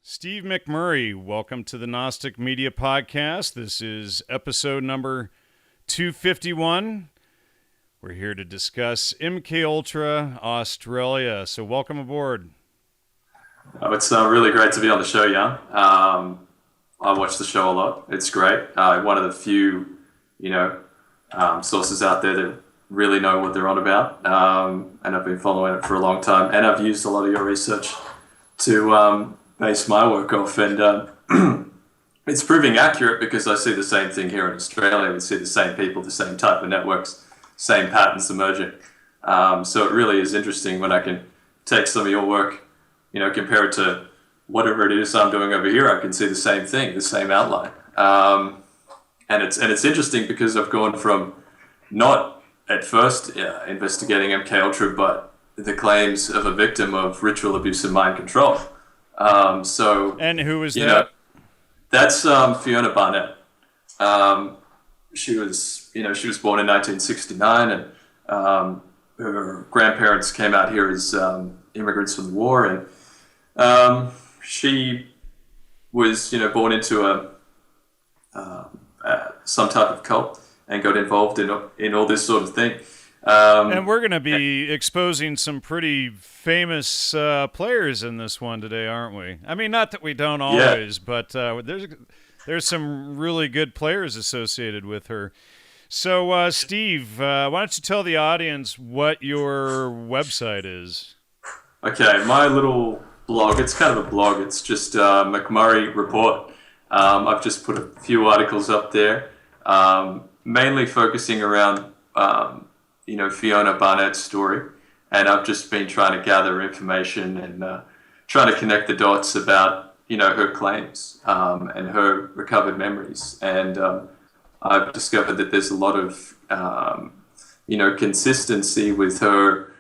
Steve McMurray, welcome to the Gnostic Media Podcast. This is episode number 251. We're here to discuss MKULTRA Australia. So welcome aboard. Oh, it's really great to be on the show, Jan. I watch the show a lot. It's great. One of the few, sources out there that really know what they're on about. And I've been following it for a long time. And I've used a lot of your research to base my work off. And it's proving accurate because I see the same thing here in Australia. We see the same people, the same type of networks, same patterns emerging. So it really is interesting when I can take some of your work, compare it to whatever it is I'm doing over here. I can see the same thing, the same outline. And it's interesting because I've gone from not at first investigating MKUltra, but the claims of a victim of ritual abuse and mind control. And who is that? That's Fiona Barnett. She was born in 1969, and her grandparents came out here as immigrants from the war, and she was, born into some type of cult and got involved in all this sort of thing. And we're going to be exposing some pretty famous players in this one today, aren't we? I mean, not that we don't always, but there's some really good players associated with her. So, Steve, why don't you tell the audience what your website is? Okay, my little blog, it's kind of a blog. It's just McMurray Report. I've just put a few articles up there, mainly focusing around Fiona Barnett's story, and I've just been trying to gather information and trying to connect the dots about her claims and her recovered memories. And I've discovered that there's a lot of consistency with her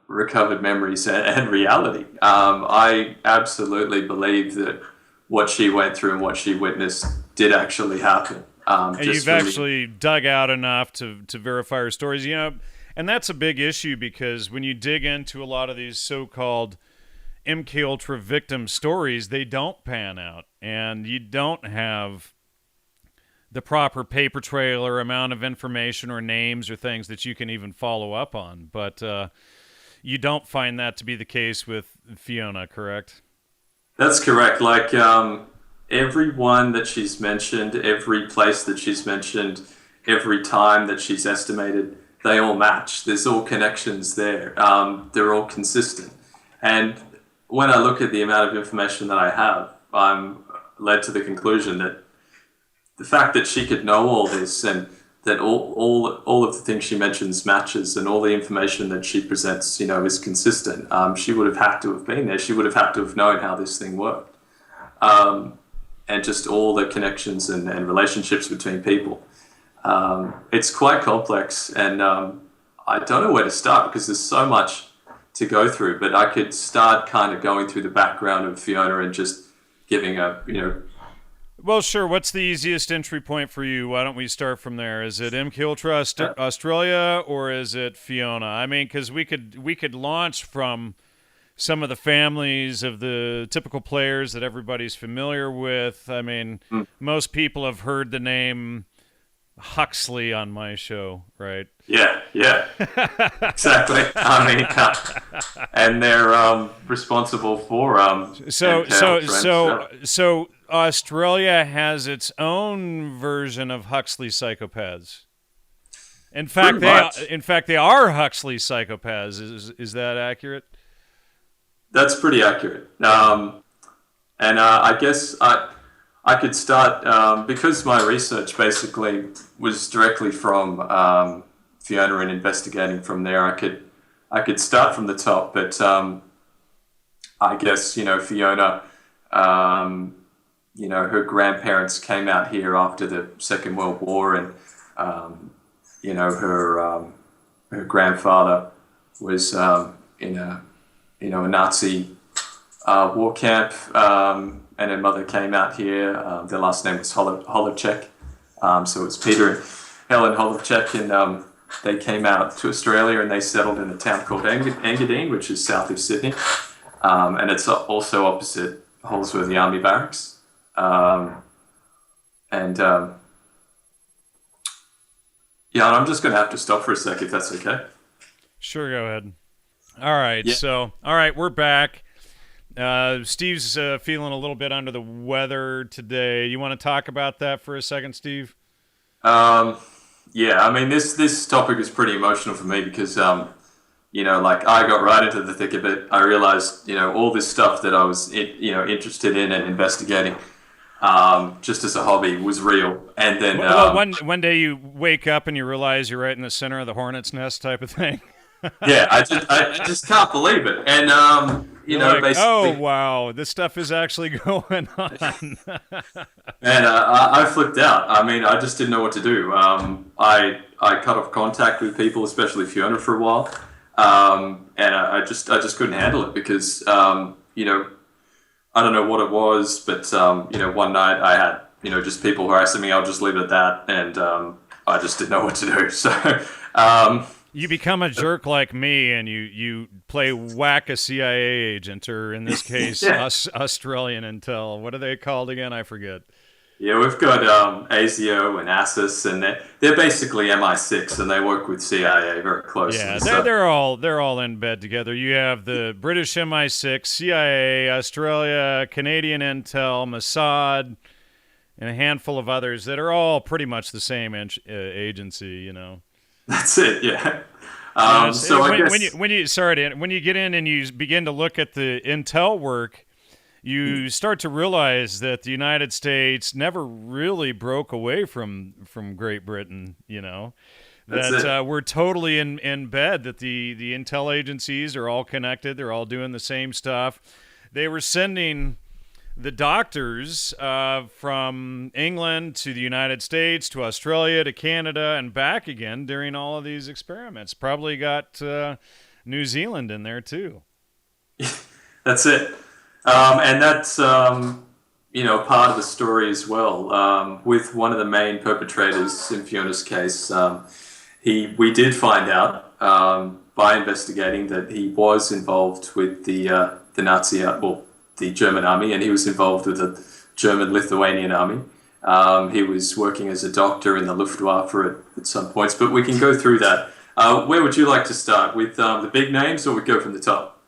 recovered memories and reality. I absolutely believe that what she went through and what she witnessed did actually happen. And you've actually dug out enough to verify her stories, and that's a big issue because when you dig into a lot of these so-called MKUltra victim stories, they don't pan out, and you don't have the proper paper trail or amount of information or names or things that you can even follow up on. But you don't find that to be the case with Fiona, correct? That's correct. Like, everyone that she's mentioned, every place that she's mentioned, every time that she's estimated, they all match. There's all connections there. They're all consistent. And when I look at the amount of information that I have, I'm led to the conclusion that the fact that she could know all this and that all of the things she mentions matches and all the information that she presents, is consistent. She would have had to have been there. She would have had to have known how this thing worked. And just all the connections and relationships between people. It's quite complex, and I don't know where to start because there's so much to go through, but I could start kind of going through the background of Fiona and just giving Well, sure. What's the easiest entry point for you? Why don't we start from there? Is it MKUltra Australia or is it Fiona? I mean, because we could launch from some of the families of the typical players that everybody's familiar with. I mean, most people have heard the name Huxley on my show, right? Yeah, exactly. I mean, and they're responsible for So Australia has its own version of Huxley psychopaths. In fact, they are Huxley psychopaths. Is that accurate? That's pretty accurate. And I guess I could start because my research basically was directly from Fiona and investigating from there. I could start from the top, but I guess Fiona, her grandparents came out here after the Second World War, and her grandfather was in a Nazi war camp, and her mother came out here. Their last name was Holovchek, so it's Peter and Helen Holovchek, and they came out to Australia and they settled in a town called Engadine, which is south of Sydney, and it's also opposite Holsworthy Army Barracks. Yeah, and I'm just going to have to stop for a sec if that's okay. Sure, go ahead. All right, Yeah. so, we're back. Steve's feeling a little bit under the weather today. You want to talk about that for a second, Steve? Yeah, I mean, this topic is pretty emotional for me because, like I got right into the thick of it. I realized, all this stuff that I was, interested in and investigating, just as a hobby was real. And then, well, one day you wake up and you realize you're right in the center of the hornet's nest type of thing. yeah, I just can't believe it. And, Like, basically, oh wow, this stuff is actually going on. and I flipped out. I mean, I just didn't know what to do. I cut off contact with people, especially Fiona, for a while, and I just couldn't handle it because I don't know what it was, but one night I had just people harassing me. I'll just leave it at that, and I just didn't know what to do. So. You become a jerk like me, and you play whack a CIA agent, or in this case, Yeah. Australian intel. What are they called again? I forget. Yeah, we've got ASIO and ASIS, and they're basically MI6, and they work with CIA very closely. Yeah, So, they're all in bed together. You have the British MI6, CIA, Australia, Canadian intel, Mossad, and a handful of others that are all pretty much the same agency. that's it. Yeah. So I guess when you get in and you begin to look at the intel work, you start to realize that the United States never really broke away from Great Britain. that's That it. we're totally in bed. That the intel agencies are all connected. They're all doing the same stuff. They were sending the doctors from England to the United States, to Australia, to Canada, and back again during all of these experiments. Probably got New Zealand in there too. That's it. And that's part of the story as well. With one of the main perpetrators in Fiona's case, we did find out by investigating that he was involved with the Nazi, the German army, and he was involved with the German-Lithuanian army. He was working as a doctor in the Luftwaffe at some points, but we can go through that. Where would you like to start? With the big names, or we go from the top?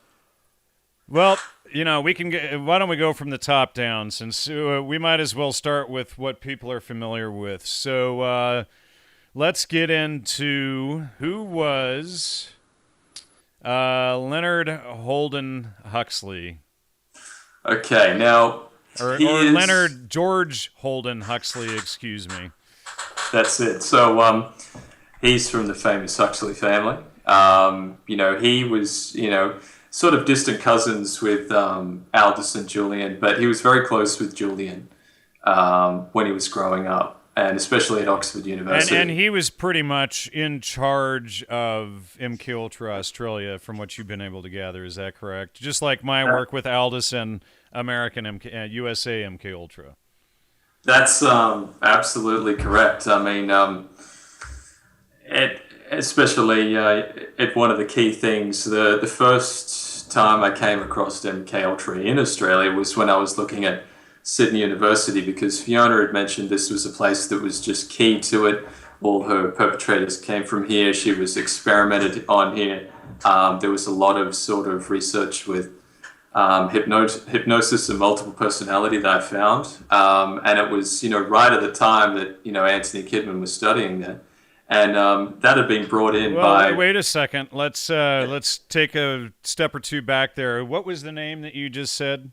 Well, we can why don't we go from the top down, since we might as well start with what people are familiar with. So let's get into who was Leonard Holden Huxley. Okay, now Or is, Leonard George Holden Huxley, excuse me. That's it. So he's from the famous Huxley family. He was sort of distant cousins with Aldous and Julian, but he was very close with Julian when he was growing up, and especially at Oxford University. And he was pretty much in charge of MKULTRA Australia, from what you've been able to gather. Is that correct? Just like my work with Aldous and American USA MKULTRA. That's absolutely correct. I mean, especially one of the key things, the first time I came across MKUltra in Australia was when I was looking at Sydney University, because Fiona had mentioned this was a place that was just key to it. All her perpetrators came from here. She was experimented on here. There was a lot of sort of research with hypnosis and multiple personality that I found. And it was, right at the time that, Antony Kidman was studying that. And that had been brought in by... Wait a second. Let's take a step or two back there. What was the name that you just said?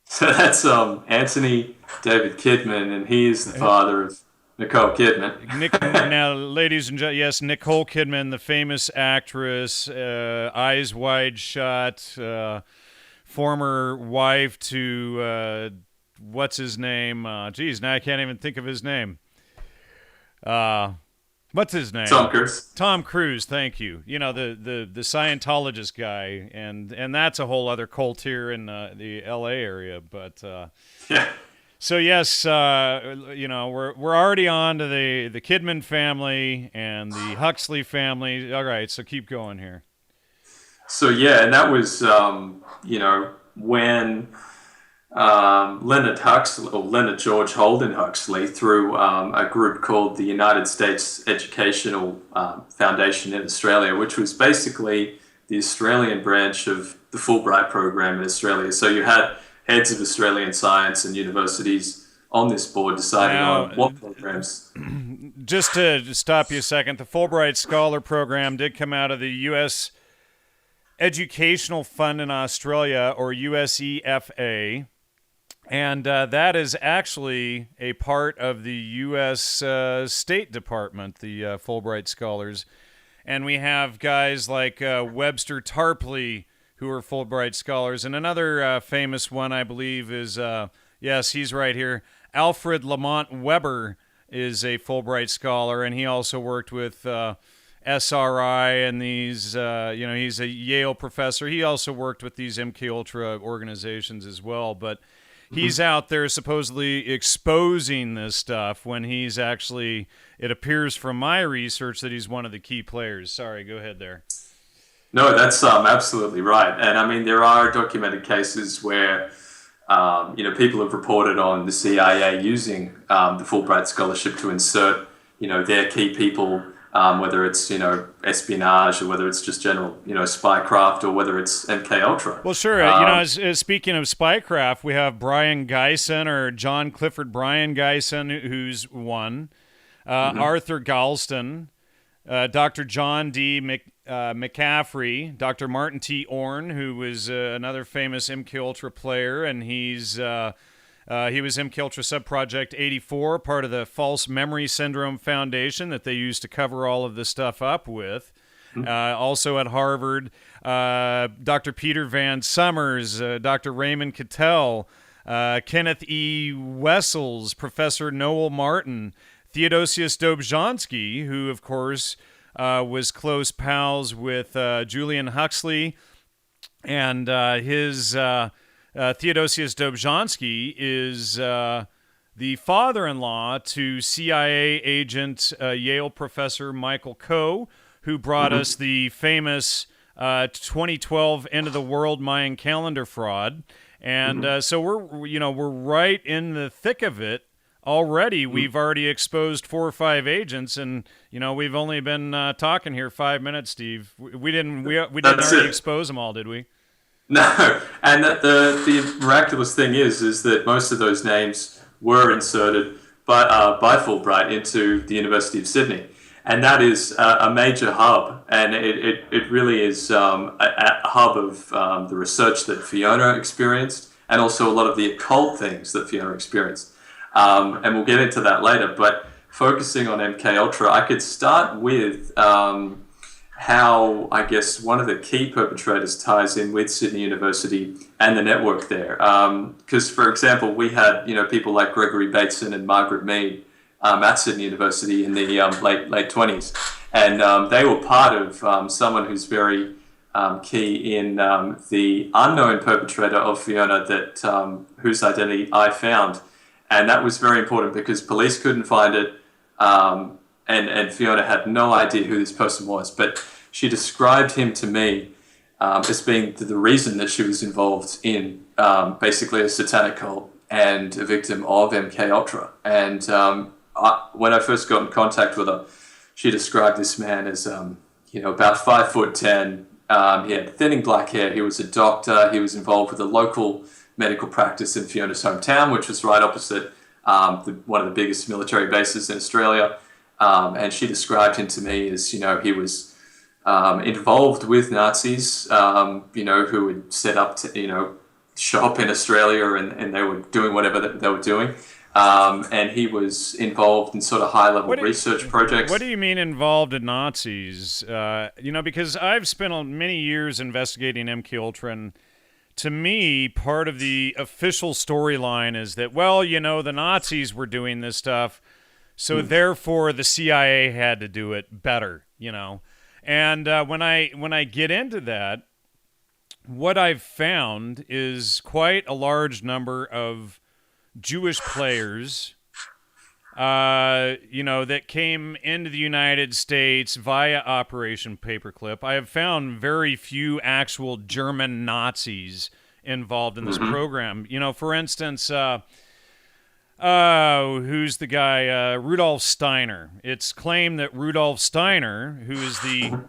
So that's Antony David Kidman, and he is the father of Nicole Kidman. Now, ladies and gentlemen, yes, Nicole Kidman, the famous actress, Eyes Wide Shut, former wife to what's his name? Geez, now I can't even think of his name. What's his name? Tom Cruise. Tom Cruise. Thank you. You know, the Scientologist guy, and that's a whole other cult here in the L.A. area. But Yeah. so yes, you know, we're already on to the Kidman family and the Huxley family. All right, so keep going here. So yeah, and that was you know, when Leonard George Holden Huxley, through a group called the United States Educational Foundation in Australia, which was basically the Australian branch of the Fulbright program in Australia. So you had heads of Australian science and universities on this board deciding Now, on what programs. just to stop you a second, the Fulbright Scholar Program did come out of the U.S. Educational Fund in Australia, or USEFA. And that is actually a part of the U.S. State Department, the Fulbright Scholars. And we have guys like Webster Tarpley, who are Fulbright Scholars. And another famous one, I believe, is, yes, he's right here, Alfred Lamont Weber is a Fulbright Scholar, and he also worked with SRI and these, you know, he's a Yale professor. He also worked with these MKUltra organizations as well, but he's out there supposedly exposing this stuff when he's actually, it appears from my research that he's one of the key players. Sorry, go ahead there. No, that's absolutely right. And I mean, there are documented cases where, you know, people have reported on the CIA using the Fulbright Scholarship to insert, you know, their key people, whether it's, you know, espionage or whether it's just general, you know, spycraft, or whether it's MKUltra. Well, sure. You know, as speaking of spycraft, we have Brian Geisen, or John Clifford Brian Geisen, who's one. Arthur Galston, Dr. John D. McCaffrey, Dr. Martin T. Orn, who was another famous MKUltra player, and he was MKUltra Subproject 84, part of the False Memory Syndrome Foundation that they used to cover all of this stuff up with. Also at Harvard, Dr. Peter Van Summers, Dr. Raymond Cattell, Kenneth E. Wessels, Professor Noel Martin, Theodosius Dobzhansky, who, of course, was close pals with Julian Huxley, and his Theodosius Dobzhansky is the father-in-law to CIA agent Yale professor Michael Coe, who brought us the famous 2012 end of the world Mayan calendar fraud. And so we're right in the thick of it already. We've already exposed 4 or 5 agents, and we've only been talking here 5 minutes, Steve. We didn't already expose them all, did we? No, and the miraculous thing is that most of those names were inserted by Fulbright into the University of Sydney, and that is a major hub, and it really is a hub of the research that Fiona experienced, and also a lot of the occult things that Fiona experienced, and we'll get into that later. But focusing on MKUltra, I could start with how, I guess, one of the key perpetrators ties in with Sydney University and the network there. Because, for example, we had people like Gregory Bateson and Margaret Mead at Sydney University in the late 20s, and they were part of someone who's very key in the unknown perpetrator of Fiona, that whose identity I found, and that was very important because police couldn't find it. And Fiona had no idea who this person was, but she described him to me as being the reason that she was involved in basically a satanic cult and a victim of MKUltra. And when I first got in contact with her, she described this man as about 5'10". He had thinning black hair. He was a doctor. He was involved with a local medical practice in Fiona's hometown, which was right opposite one of the biggest military bases in Australia. And she described him to me as, he was involved with Nazis, who had set up, show up in Australia, and they were doing whatever they were doing. And he was involved in sort of high-level research projects. What do you mean involved in Nazis? Because I've spent many years investigating MKUltra, and to me, part of the official storyline is that, well, the Nazis were doing this stuff, so therefore the CIA had to do it better, And when I get into that, what I've found is quite a large number of Jewish players, that came into the United States via Operation Paperclip. I have found very few actual German Nazis involved in this program. For instance, who's the guy? Rudolf Steiner. It's claimed that Rudolf Steiner, who is the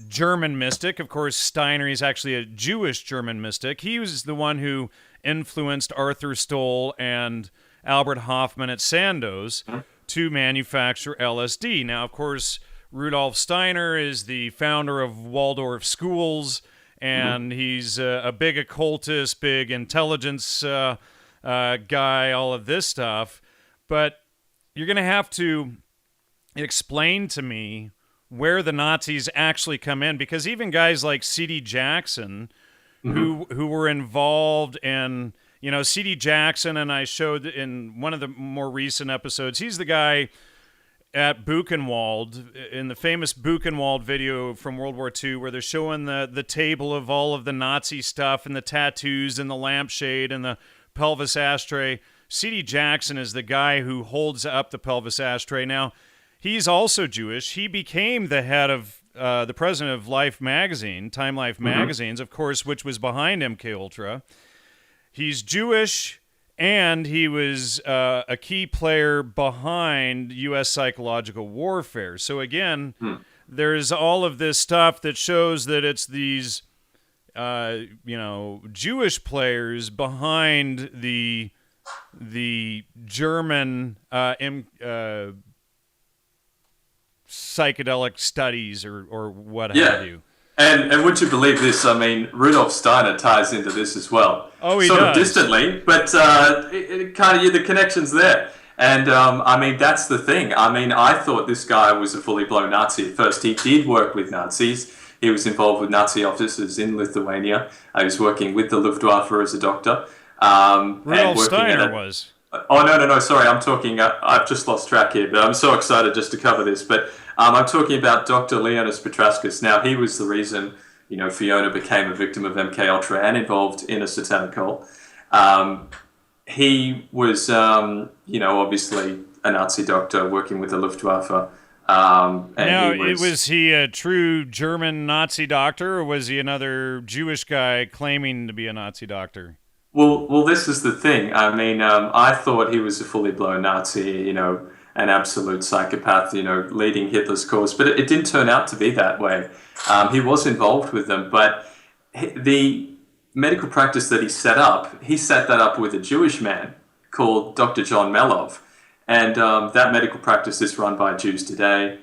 German mystic, of course, Steiner is actually a Jewish German mystic. He was the one who influenced Arthur Stoll and Albert Hoffman at Sandoz to manufacture LSD. Now, of course, Rudolf Steiner is the founder of Waldorf schools, and he's a big occultist, big intelligence guy, all of this stuff. But you're going to have to explain to me where the Nazis actually come in, because even guys like C.D. Jackson, who were involved in, C.D. Jackson, and I showed in one of the more recent episodes, he's the guy at Buchenwald, in the famous Buchenwald video from World War II, where they're showing the table of all of the Nazi stuff and the tattoos and the lampshade and the pelvis ashtray. C.D. Jackson is the guy who holds up the pelvis ashtray. Now, he's also Jewish. He became the head of the president of Life magazine, Time Life magazines, of course, which was behind MKUltra. He's Jewish, and he was a key player behind U.S. psychological warfare. So again, there's all of this stuff that shows that it's these, Jewish players behind the German psychedelic studies or what have you. And would you believe this? I mean, Rudolf Steiner ties into this as well. Oh, he sort does. Of distantly, but it kind of the connection's there. And that's the thing. I mean, I thought this guy was a fully blown Nazi at first. He did work with Nazis. He was involved with Nazi officers in Lithuania. He was working with the Luftwaffe as a doctor. Rudolf Steiner was. Oh, no, sorry, I'm talking, I've just lost track here, but I'm so excited just to cover this. But I'm talking about Dr. Leonis Petrauskas. Now, he was the reason, Fiona became a victim of MKUltra and involved in a satanic cult. He was, obviously a Nazi doctor working with the Luftwaffe. Was he a true German Nazi doctor, or was he another Jewish guy claiming to be a Nazi doctor? Well, this is the thing. I mean, I thought he was a fully blown Nazi, an absolute psychopath, leading Hitler's cause. But it didn't turn out to be that way. He was involved with them, but the medical practice that he set that up with a Jewish man called Dr. John Melov. And that medical practice is run by Jews today.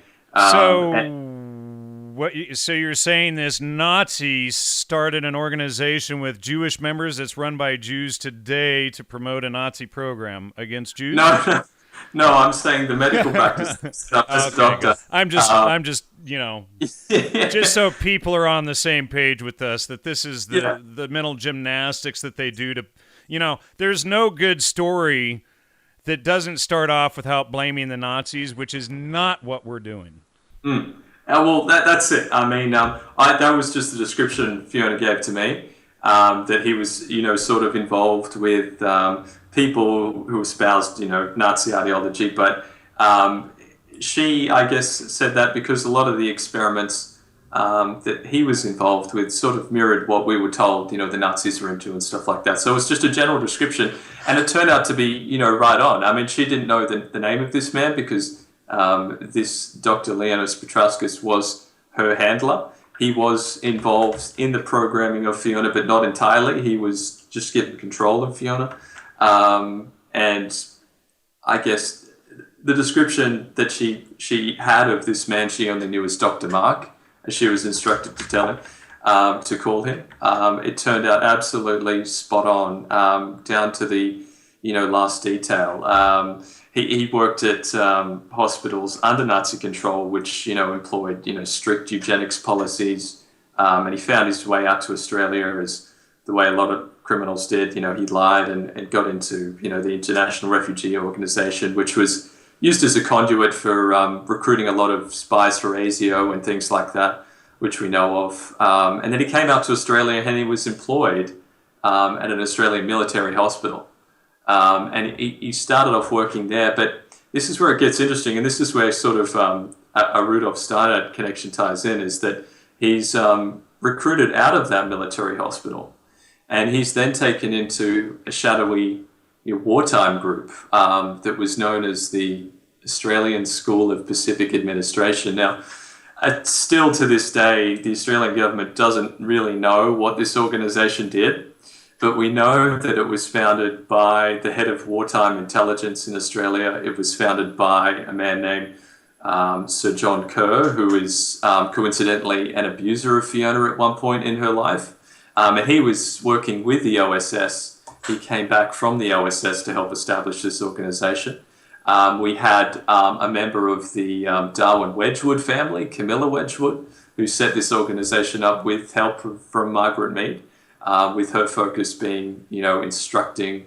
So you're saying this Nazi started an organization with Jewish members that's run by Jews today to promote a Nazi program against Jews? No, I'm saying the medical practice as a doctor. I'm just, just so people are on the same page with us, that this is the mental gymnastics that they do to, there's no good story that doesn't start off without blaming the Nazis, which is not what we're doing. Well, that's it. I mean, that was just the description Fiona gave to me, that he was, sort of involved with people who espoused, Nazi ideology. But she, I guess, said that because a lot of the experiments that he was involved with sort of mirrored what we were told, the Nazis were into and stuff like that. So it was just a general description. And it turned out to be, right on. I mean, she didn't know the name of this man because this Dr. Leonis Petrauskas was her handler. He was involved in the programming of Fiona, but not entirely. He was just given control of Fiona. And I guess the description that she had of this man she only knew as Dr. Mark, as she was instructed to tell him. to call him. It turned out absolutely spot on, down to the last detail. He worked at hospitals under Nazi control, which employed strict eugenics policies, and he found his way out to Australia as the way a lot of criminals did. He lied and got into the International Refugee Organization, which was used as a conduit for recruiting a lot of spies for ASIO and things like that, which we know of. And then he came out to Australia and he was employed at an Australian military hospital. And he started off working there, but this is where it gets interesting, and this is where sort of a Rudolf Steiner connection ties in, is that he's recruited out of that military hospital, and he's then taken into a shadowy wartime group that was known as the Australian School of Pacific Administration. Now, still to this day, the Australian government doesn't really know what this organisation did, but we know that it was founded by the head of wartime intelligence in Australia. It was founded by a man named Sir John Kerr, who is coincidentally an abuser of Fiona at one point in her life. And he was working with the OSS. He came back from the OSS to help establish this organisation. We had a member of the Darwin Wedgwood family, Camilla Wedgwood, who set this organisation up with help from Margaret Mead, with her focus being, instructing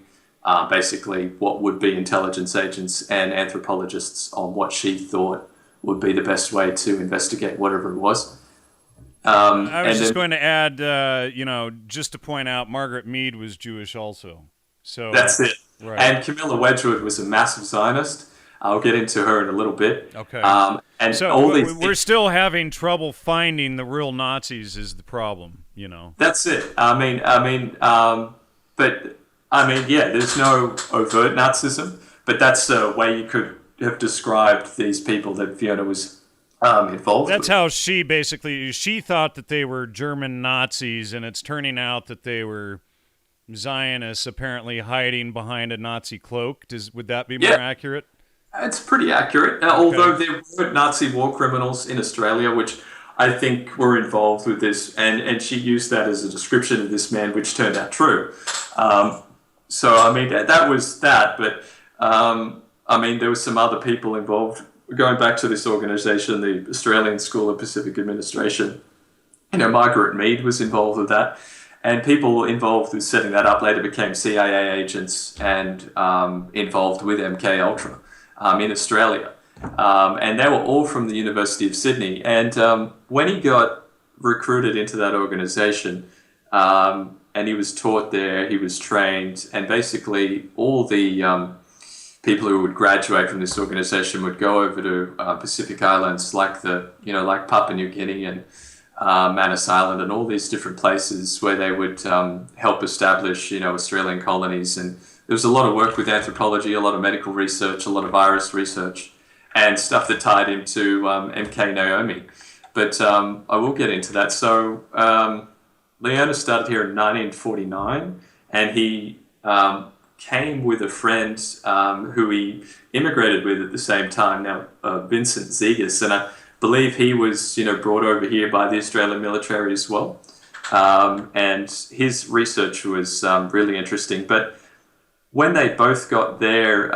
basically what would be intelligence agents and anthropologists on what she thought would be the best way to investigate whatever it was. I was just going to add, just to point out, Margaret Mead was Jewish also. So that's it. Right. And Camilla Wedgwood was a massive Zionist. I'll get into her in a little bit. Okay. And so all we're still having trouble finding the real Nazis is the problem, That's it. There's no overt Nazism, but that's a way you could have described these people that Fiona was involved That's with. how she thought that they were German Nazis, and it's turning out that they were Zionists apparently hiding behind a Nazi cloak. Would that be more accurate? It's pretty accurate, although there were Nazi war criminals in Australia, which I think were involved with this, and she used that as a description of this man, which turned out true. That was that, but there were some other people involved. Going back to this organisation, the Australian School of Pacific Administration, Margaret Mead was involved with that. And people involved with setting that up later became CIA agents and involved with MKULTRA in Australia. And they were all from the University of Sydney. And when he got recruited into that organisation, and he was taught there, he was trained, and basically all the people who would graduate from this organisation would go over to Pacific Islands like Papua New Guinea and Manus Island and all these different places where they would help establish, Australian colonies. And there was a lot of work with anthropology, a lot of medical research, a lot of virus research, and stuff that tied into MK Naomi. But I will get into that. So Leona started here in 1949, and he came with a friend who he immigrated with at the same time, now Vincent Zegas. And I believe he was, brought over here by the Australian military as well. And his research was really interesting. But when they both got there,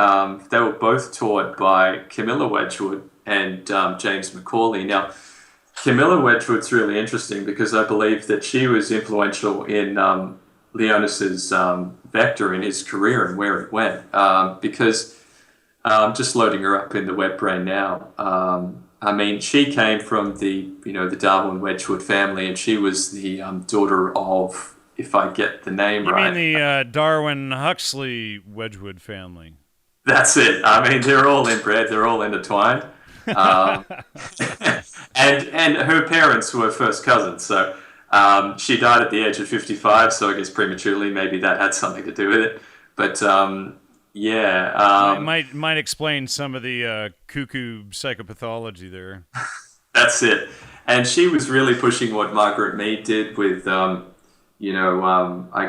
they were both taught by Camilla Wedgwood and James McCauley. Now, Camilla Wedgwood's really interesting because I believe that she was influential in Leonas's vector in his career and where it went. Because just loading her up in the web brain now, she came from the Darwin Wedgwood family, and she was the daughter of, if I get the name right. You mean the Darwin Huxley Wedgwood family? That's it. They're all inbred. They're all intertwined. And her parents were first cousins. So she died at the age of 55, so I guess prematurely. Maybe that had something to do with it. But might explain some of the cuckoo psychopathology there. That's it. And she was really pushing what Margaret Mead did with, I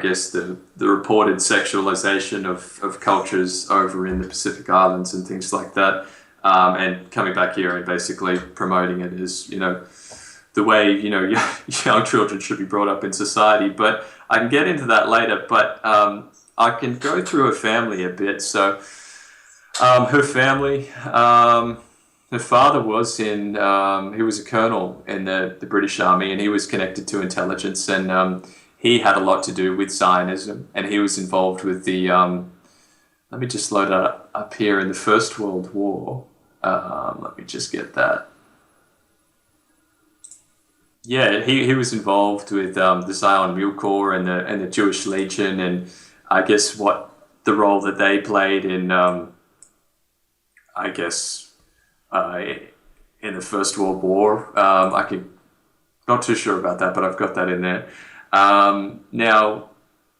guess the reported sexualization of cultures over in the Pacific Islands and things like that, and coming back here and basically promoting it as, the way, young children should be brought up in society. But I can get into that later. But I can go through her family a bit. So her family, her father was he was a colonel in the British Army, and he was connected to intelligence, and he had a lot to do with Zionism, and he was involved with the, let me just load it up here, in the First World War. Let me just get that. Yeah, he was involved with the Zion Mule Corps and the Jewish Legion, and I guess the role that they played in, in the First World War. Not too sure about that, but I've got that in there. Now,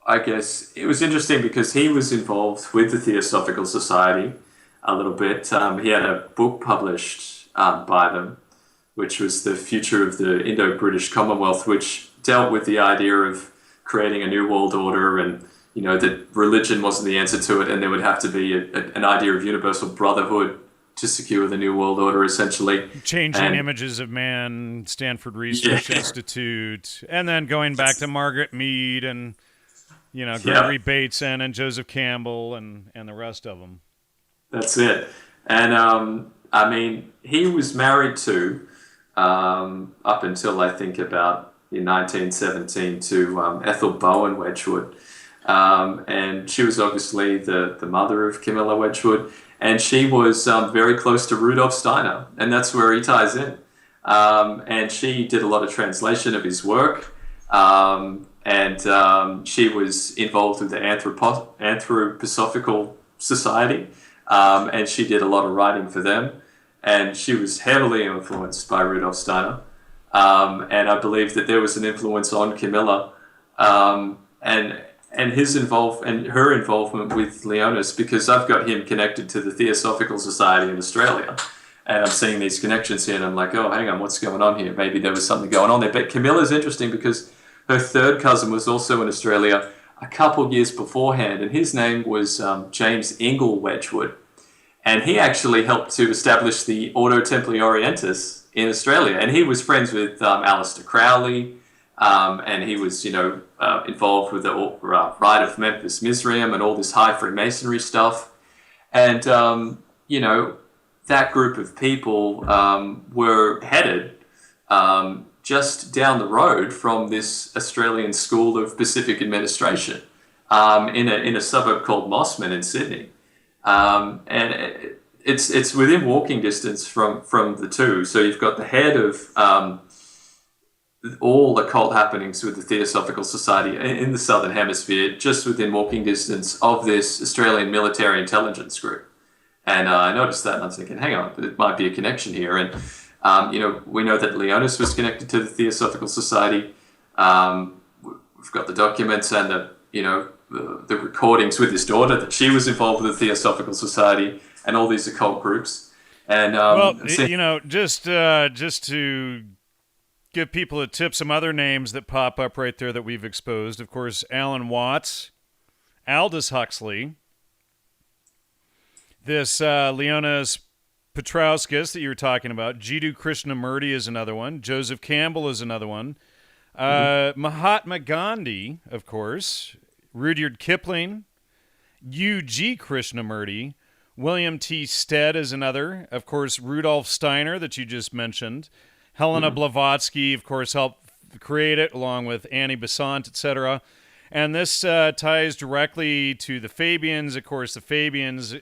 I guess it was interesting because he was involved with the Theosophical Society a little bit. He had a book published by them, which was The Future of the Indo-British Commonwealth, which dealt with the idea of creating a new world order, and that religion wasn't the answer to it, and there would have to be an idea of universal brotherhood to secure the new world order, essentially. Changing Images of Man, Stanford Research Institute, and then going back to Margaret Mead and Gregory Bateson and Joseph Campbell and the rest of them. That's it. And he was married to, up until I think about in 1917, to Ethel Bowen Wedgwood. And she was obviously the mother of Camilla Wedgwood, and she was very close to Rudolf Steiner, and that's where he ties in. And she did a lot of translation of his work, and she was involved with the Anthroposophical Society, and she did a lot of writing for them, and she was heavily influenced by Rudolf Steiner, and I believe that there was an influence on Camilla, and her involvement with Leonis, because I've got him connected to the Theosophical Society in Australia, and I'm seeing these connections here, and I'm like, oh, hang on, what's going on here? Maybe there was something going on there. But Camilla's interesting because her third cousin was also in Australia a couple years beforehand, and his name was James Ingle Wedgwood, and he actually helped to establish the Ordo Templi Orientis in Australia, and he was friends with Aleister Crowley, and he was, involved with the Rite of Memphis Mizraim and all this high Freemasonry stuff. And, that group of people were headed just down the road from this Australian School of Pacific Administration in a suburb called Mossman in Sydney. And it's within walking distance from the two. So you've got the head of all occult happenings with the Theosophical Society in the Southern Hemisphere, just within walking distance of this Australian military intelligence group. And I noticed that, and I was thinking, hang on, it might be a connection here. And, we know that Leonis was connected to the Theosophical Society. We've got the documents and the recordings with his daughter that she was involved with the Theosophical Society and all these occult groups. And just to give people a tip, some other names that pop up right there that we've exposed. Of course, Alan Watts, Aldous Huxley, this Leonis Petrauskas that you were talking about, Jiddu Krishnamurti is another one, Joseph Campbell is another one, Mahatma Gandhi, of course, Rudyard Kipling, U.G. Krishnamurti, William T. Stead is another, of course, Rudolf Steiner that you just mentioned, Helena Blavatsky, of course, helped create it, along with Annie Besant, etc. And this ties directly to the Fabians. Of course, the Fabians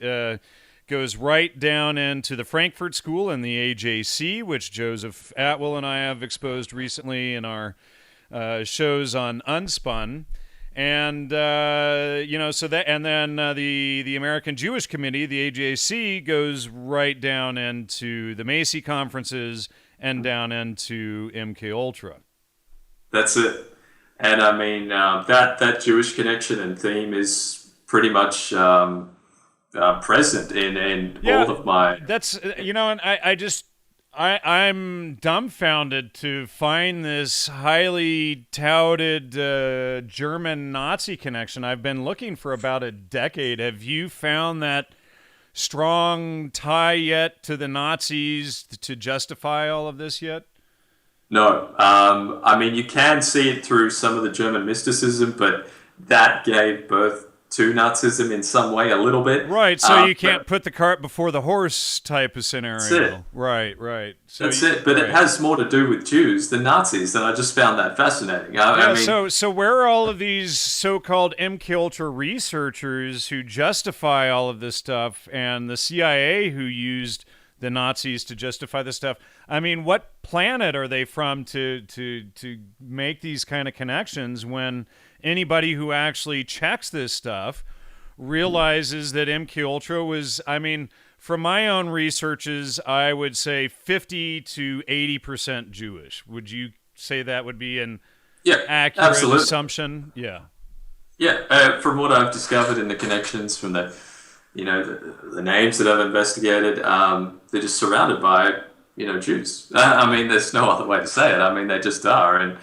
goes right down into the Frankfurt School and the AJC, which Joseph Atwill and I have exposed recently in our shows on Unspun. And so that, and then the American Jewish Committee, the AJC, goes right down into the Macy conferences and down into MKUltra. That's it. And I mean, that Jewish connection and theme is pretty much present in all of my... That's, and I'm dumbfounded to find this highly touted German Nazi connection. I've been looking for about a decade. Have you found that strong tie yet to the Nazis to justify all of this yet? No. I mean, you can see it through some of the German mysticism, but that gave birth to Nazism in some way, a little bit. Right, so you can't But put the cart before the horse type of that's it. scenario. Right. So That's it. But it right. has more to do with Jews than Nazis, and I just found that fascinating. I Yeah, mean, so where are all of these so-called MKUltra researchers who justify all of this stuff, and the CIA who used the Nazis to justify this stuff? I mean, what planet are they from to make these kind of connections when anybody who actually checks this stuff realizes that MKUltra was, I mean, from my own researches, I would say 50 to 80% Jewish. Would you say that would be an yeah, accurate absolutely. assumption? Yeah. Yeah, from what I've discovered in the connections from the names that I've investigated, they're just surrounded by, Jews. I mean, there's no other way to say it. I mean, they just are. And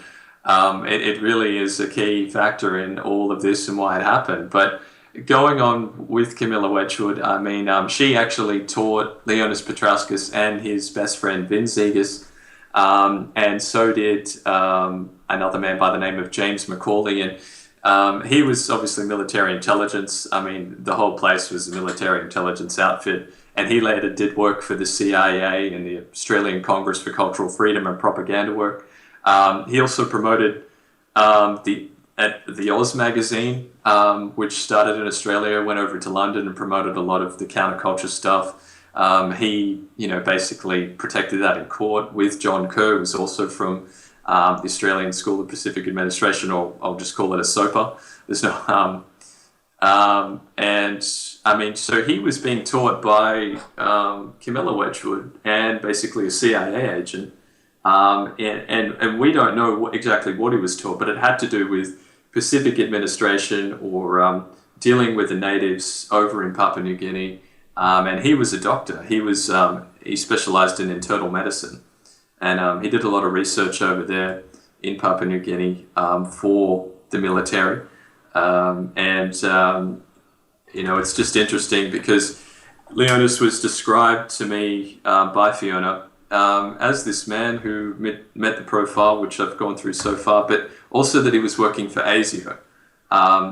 it really is a key factor in all of this and why it happened. But going on with Camilla Wedgwood, I mean, she actually taught Leonis Petrauskas and his best friend Vin Zegers, and so did another man by the name of James McCauley. And he was obviously military intelligence. I mean, the whole place was a military intelligence outfit. And he later did work for the CIA and the Australian Congress for Cultural Freedom and propaganda work. He also promoted the Oz magazine, which started in Australia, went over to London and promoted a lot of the counterculture stuff. He, basically protected that in court with John Kerr, who was also from the Australian School of Pacific Administration, or I'll just call it a SOPA. There's no, and I mean, so he was being taught by Camilla Wedgwood and basically a CIA agent. And we don't know exactly what he was taught, but it had to do with Pacific administration or dealing with the natives over in Papua New Guinea. And he was a doctor. He specialized in internal medicine. And he did a lot of research over there in Papua New Guinea for the military. It's just interesting because Leonis was described to me by Fiona as this man who met the profile, which I've gone through so far, but also that he was working for ASIO.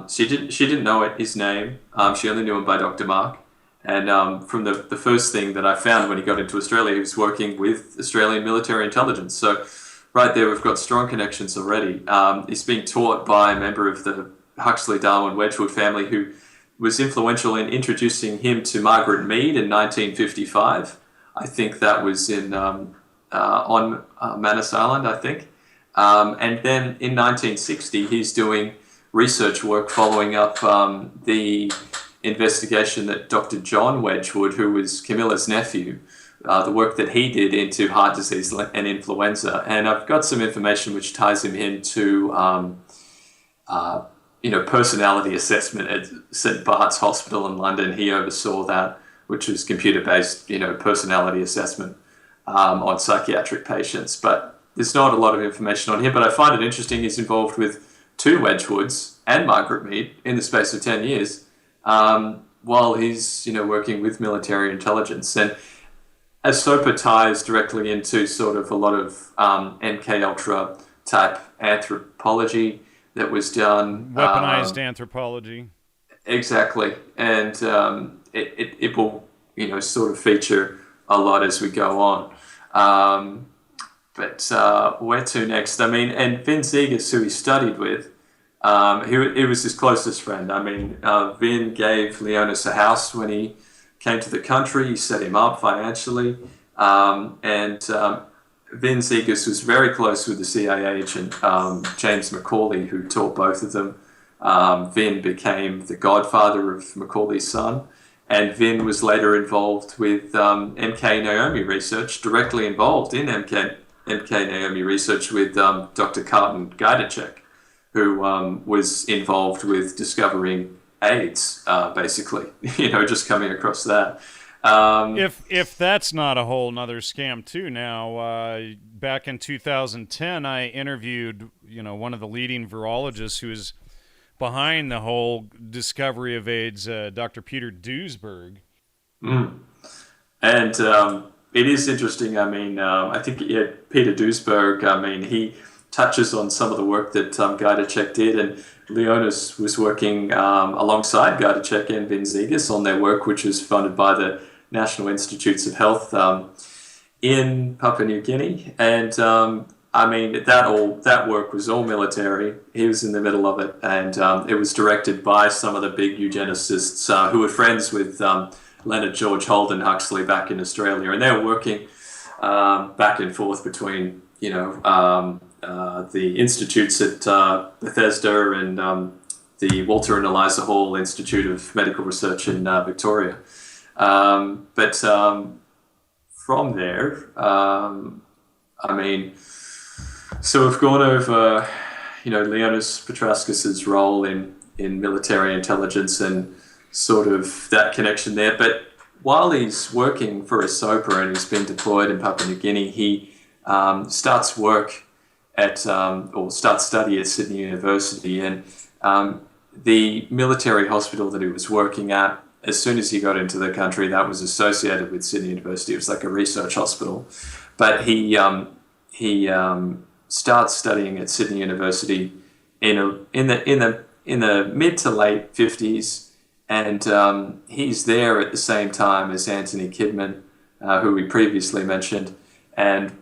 She didn't know his name. She only knew him by Dr. Mark. And from the first thing that I found when he got into Australia, he was working with Australian military intelligence. So right there, we've got strong connections already. He's being taught by a member of the Huxley, Darwin, Wedgwood family who was influential in introducing him to Margaret Mead in 1955. I think that was on Manus Island, I think. And then in 1960, he's doing research work following up the investigation that Dr. John Wedgwood, who was Camilla's nephew, the work that he did into heart disease and influenza. And I've got some information which ties him into, personality assessment at St. Bart's Hospital in London. He oversaw that, which was computer-based, personality assessment on psychiatric patients. But there's not a lot of information on him. But I find it interesting he's involved with two Wedgwoods and Margaret Mead in the space of 10 years. While he's, working with military intelligence. And as SOPA ties directly into sort of a lot of MKUltra type anthropology that was done. Weaponized anthropology. Exactly. And it will, sort of feature a lot as we go on. But where to next? I mean, and Vin Zegers, who he studied with, he was his closest friend. I mean, Vin gave Leonis a house when he came to the country. He set him up financially. Vin Zegers was very close with the CIA agent, James McCauley, who taught both of them. Vin became the godfather of McCauley's son. And Vin was later involved with MK Naomi research, directly involved in MK Naomi research with Dr. Carlton Gajdacek, who was involved with discovering AIDS, basically, just coming across that. If that's not a whole nother scam too. Now, back in 2010, I interviewed, one of the leading virologists who is behind the whole discovery of AIDS, Dr. Peter Duesberg. And it is interesting. I mean, I think Peter Duisberg, I mean, he touches on some of the work that Gajdacek did, and Leonis was working alongside Gajdacek and Vinzigas on their work, which was funded by the National Institutes of Health in Papua New Guinea. And I mean, that work was all military. He was in the middle of it, and it was directed by some of the big eugenicists who were friends with Leonard George Holden Huxley back in Australia, and they were working back and forth between the institutes at Bethesda and the Walter and Eliza Hall Institute of Medical Research in Victoria. But from there, I mean, so we've gone over, Leonis Petrauskas' role in military intelligence and sort of that connection there. But while he's working for ASOPA and he's been deployed in Papua New Guinea, he starts study at Sydney University, and the military hospital that he was working at, as soon as he got into the country, that was associated with Sydney University. It was like a research hospital, but he starts studying at Sydney University in the mid to late 50s, and he's there at the same time as Antony Kidman, who we previously mentioned. And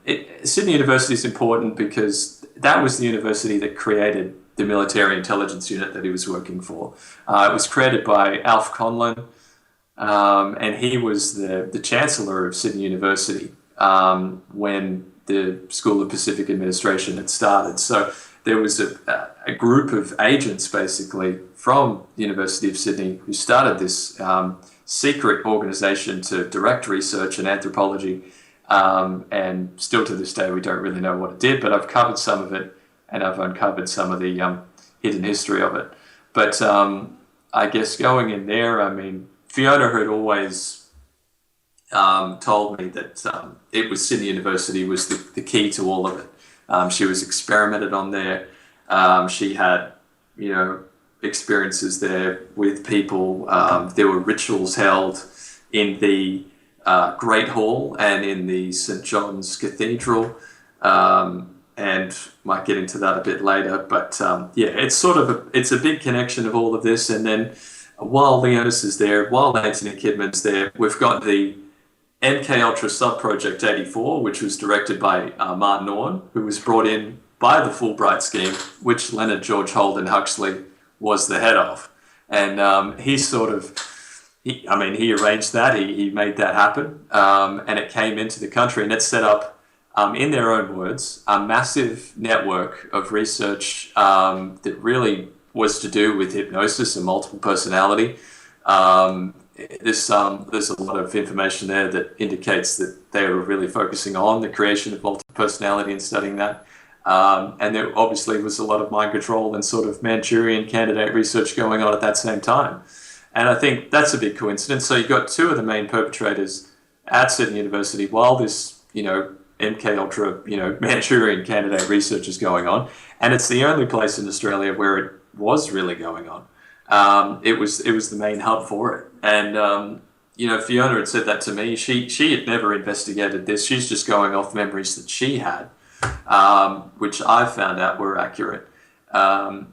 Sydney University is important because that was the university that created the military intelligence unit that he was working for. It was created by Alf Conlon, and he was the chancellor of Sydney University when the School of Pacific Administration had started. So there was a group of agents basically from the University of Sydney who started this secret organization to direct research in anthropology. And still to this day, we don't really know what it did, but I've covered some of it and I've uncovered some of the hidden history of it. But I guess going in there, I mean, Fiona had always told me that it was Sydney University was the key to all of it. She was experimented on there. She had, experiences there with people. There were rituals held in the Great Hall and in the St. John's Cathedral, and might get into that a bit later. But it's sort of it's a big connection of all of this. And then while Leonis is there, while Antony Kidman's there, we've got the MKULTRA Sub-Project 84, which was directed by Martin Orne, who was brought in by the Fulbright scheme, which Leonard George Holden Huxley was the head of. And he arranged that, he made that happen, and it came into the country, and it set up, in their own words, a massive network of research that really was to do with hypnosis and multiple personality. There's a lot of information there that indicates that they were really focusing on the creation of multiple personality and studying that. And there obviously was a lot of mind control and sort of Manchurian candidate research going on at that same time. And I think that's a big coincidence. So you've got two of the main perpetrators at Sydney University while this, MKUltra, Manchurian candidate research is going on. And it's the only place in Australia where it was really going on. It was the main hub for it. And, Fiona had said that to me. She had never investigated this. She's just going off memories that she had, which I found out were accurate. And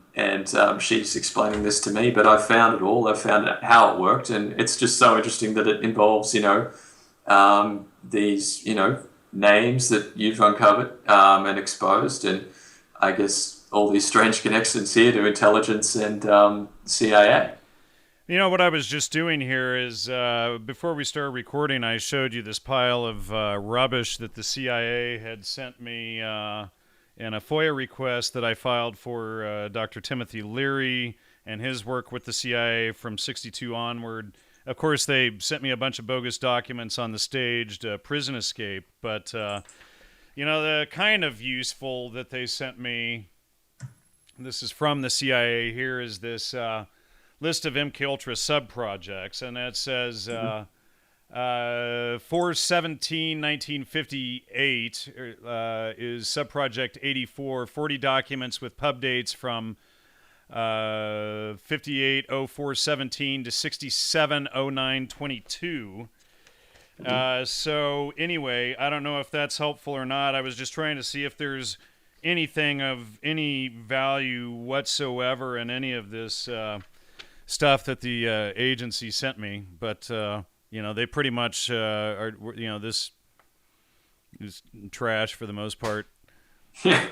she's explaining this to me, but I found it all. I found out how it worked, and it's just so interesting that it involves, these, names that you've uncovered and exposed, and I guess all these strange connections here to intelligence and CIA. What I was just doing here is, before we started recording, I showed you this pile of rubbish that the CIA had sent me in a FOIA request that I filed for Dr. Timothy Leary and his work with the CIA from 62 onward. Of course, they sent me a bunch of bogus documents on the staged prison escape, but, the kind of useful that they sent me, this is from the CIA, here is this list of MKUltra sub-projects, and it says 4/17/1958 is subproject 84, 40 documents with pub dates from 58/04/17 to 67/09/22. So anyway, I don't know if that's helpful or not. I was just trying to see if there's anything of any value whatsoever in any of this stuff that the agency sent me. But they pretty much are. This is trash for the most part. Yeah.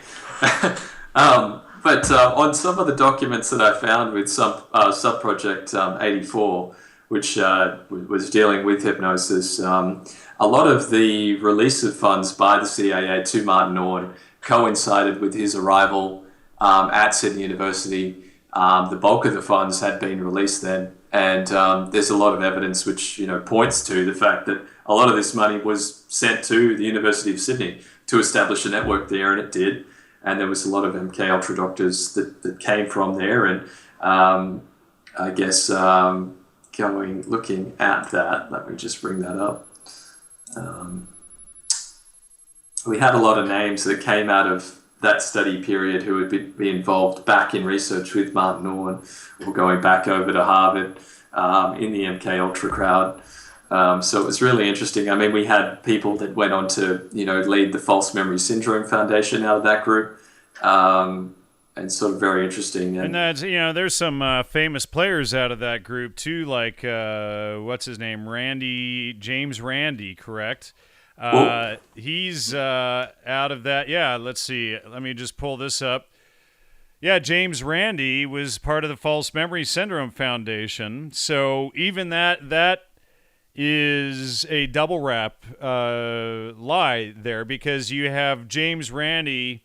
But on some of the documents that I found with subproject 84, which was dealing with hypnosis, a lot of the release of funds by the CIA to Martin Ord coincided with his arrival at Sydney University. The bulk of the funds had been released then, and there's a lot of evidence which points to the fact that a lot of this money was sent to the University of Sydney to establish a network there, and it did. And there was a lot of MKUltra doctors that came from there, and I guess looking at that, let me just bring that up. We had a lot of names that came out of that study period who would be involved back in research with Martin Ord, or going back over to Harvard in the MKUltra crowd. So it was really interesting. I mean, we had people that went on to, lead the False Memory Syndrome Foundation out of that group, and sort of very interesting. And that's, there's some famous players out of that group too, like what's his name, James Randi, correct? He's out of that. Yeah, let's see. Let me just pull this up. Yeah, James Randi was part of the False Memory Syndrome Foundation. So even that is a double rap lie there, because you have James Randi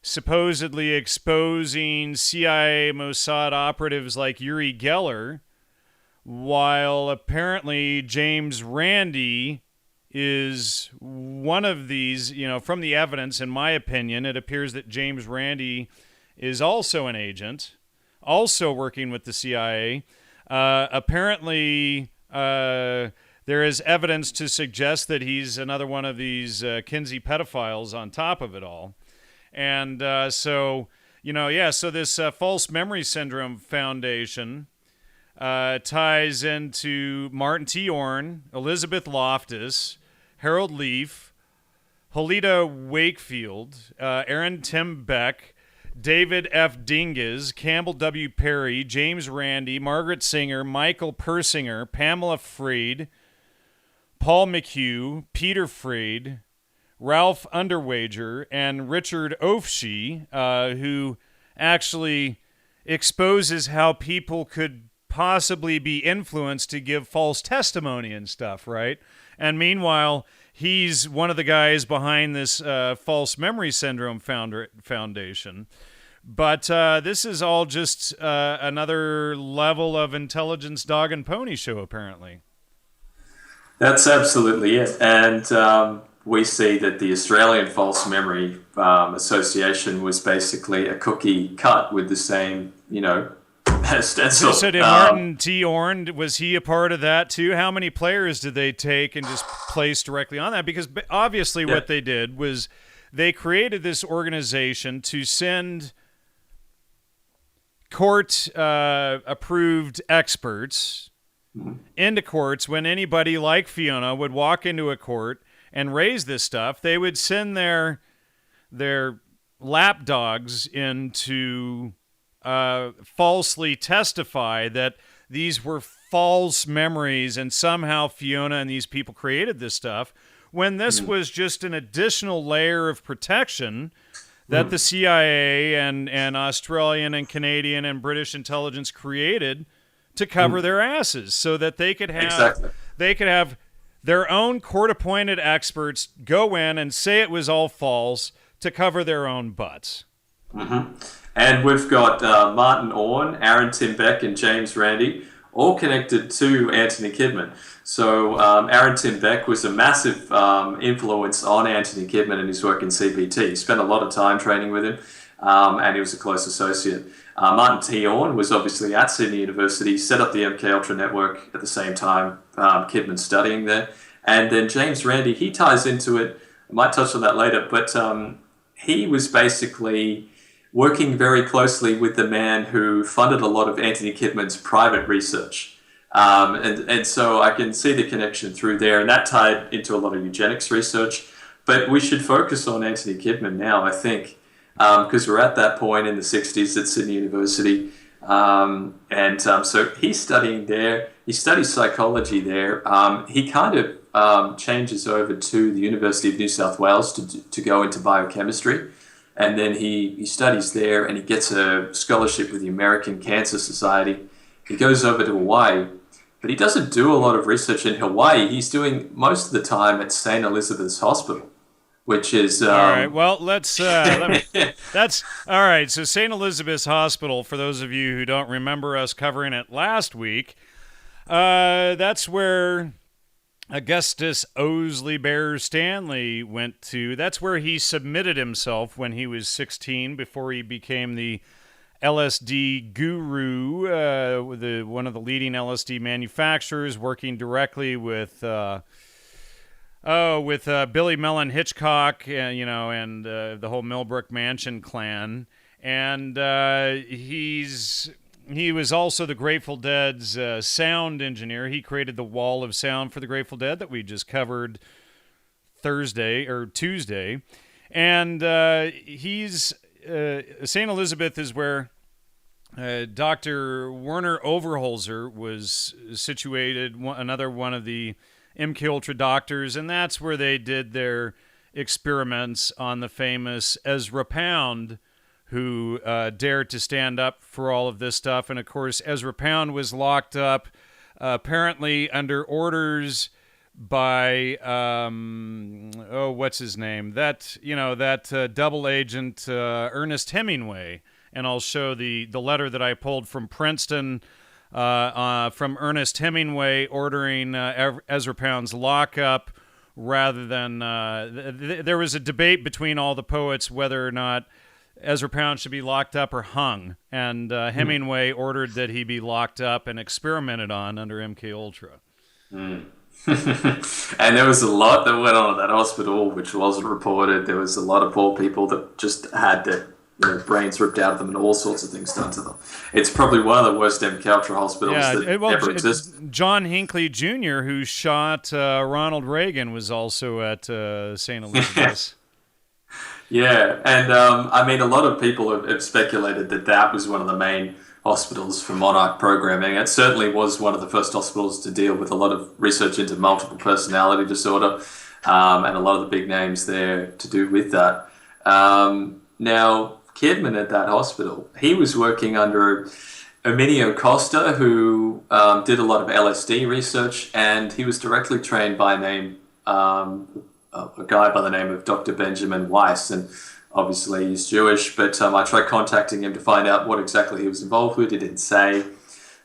supposedly exposing CIA Mossad operatives like Uri Geller, while apparently James Randi is one of these, from the evidence, in my opinion, it appears that James Randi is also an agent, also working with the CIA. Apparently, there is evidence to suggest that he's another one of these Kinsey pedophiles on top of it all. And so this False Memory Syndrome Foundation ties into Martin T. Orne, Elizabeth Loftus, Harold Leaf, Holida Wakefield, Aaron Tim Beck, David F. Dinges, Campbell W. Perry, James Randi, Margaret Singer, Michael Persinger, Pamela Freed, Paul McHugh, Peter Freed, Ralph Underwager, and Richard Ofshe, who actually exposes how people could possibly be influenced to give false testimony and stuff, right? And meanwhile, he's one of the guys behind this False Memory Syndrome Foundation. But this is all just another level of intelligence dog and pony show, apparently. That's absolutely it. And we see that the Australian False Memory Association was basically a cookie cut with the same, stencil. So did Martin T. Orne, was he a part of that too? How many players did they take and just place directly on that? Because obviously what they did was they created this organization to send court-approved experts into courts. When anybody like Fiona would walk into a court and raise this stuff, they would send their lapdogs in to falsely testify that these were false memories and somehow Fiona and these people created this stuff, when this was just an additional layer of protection that the CIA and Australian and Canadian and British intelligence created to cover their asses, so that they could have their own court-appointed experts go in and say it was all false to cover their own butts. And we've got Martin Orne, Aaron Tim Beck, and James Randi, all connected to Antony Kidman. So Aaron Tim Beck was a massive influence on Antony Kidman and his work in CPT. He spent a lot of time training with him, and he was a close associate. Martin T. Orne was obviously at Sydney University, set up the MKULTRA Network at the same time, Kidman studying there. And then James Randi, he ties into it. I might touch on that later, but he was basically working very closely with the man who funded a lot of Antony Kidman's private research. And so I can see the connection through there, and that tied into a lot of eugenics research. But we should focus on Antony Kidman now, I think, because we're at that point in the 60s at Sydney University. So he's studying there. He studies psychology there. He kind of changes over to the University of New South Wales to go into biochemistry. And then he studies there, and he gets a scholarship with the American Cancer Society. He goes over to Hawaii, but he doesn't do a lot of research in Hawaii. He's doing most of the time at St. Elizabeth's Hospital, which is... all right, well, that's all right. So St. Elizabeth's Hospital, for those of you who don't remember us covering it last week, that's where Augustus Owsley Bear Stanley went to. That's where he submitted himself when he was 16 before he became the LSD guru, one of the leading LSD manufacturers, working directly with Billy Mellon Hitchcock, and the whole Millbrook Mansion clan. And he was also the Grateful Dead's sound engineer. He created the wall of sound for the Grateful Dead that we just covered Tuesday. And St. Elizabeth is where Dr. Werner Overholzer was situated, another one of the MKULTRA doctors, and that's where they did their experiments on the famous Ezra Pound, who dared to stand up for all of this stuff. And of course, Ezra Pound was locked up, apparently under orders by what's his name? That double agent Ernest Hemingway. And I'll show the letter that I pulled from Princeton from Ernest Hemingway ordering Ezra Pound's lockup, rather than there was a debate between all the poets whether or not Ezra Pound should be locked up or hung, and Hemingway ordered that he be locked up and experimented on under MKUltra. And there was a lot that went on at that hospital which wasn't reported. There was a lot of poor people that just had their brains ripped out of them and all sorts of things done to them. It's probably one of the worst MKUltra hospitals that ever existed. John Hinckley Jr., who shot Ronald Reagan, was also at St. Elizabeth's. Yeah, and a lot of people have speculated that was one of the main hospitals for Monarch programming. It certainly was one of the first hospitals to deal with a lot of research into multiple personality disorder, and a lot of the big names there to do with that. Now, Kidman at that hospital, he was working under Arminio Costa, who did a lot of LSD research, and he was directly trained by a guy by the name of Dr. Benjamin Weiss, and obviously he's Jewish, but I tried contacting him to find out what exactly he was involved with. He didn't say.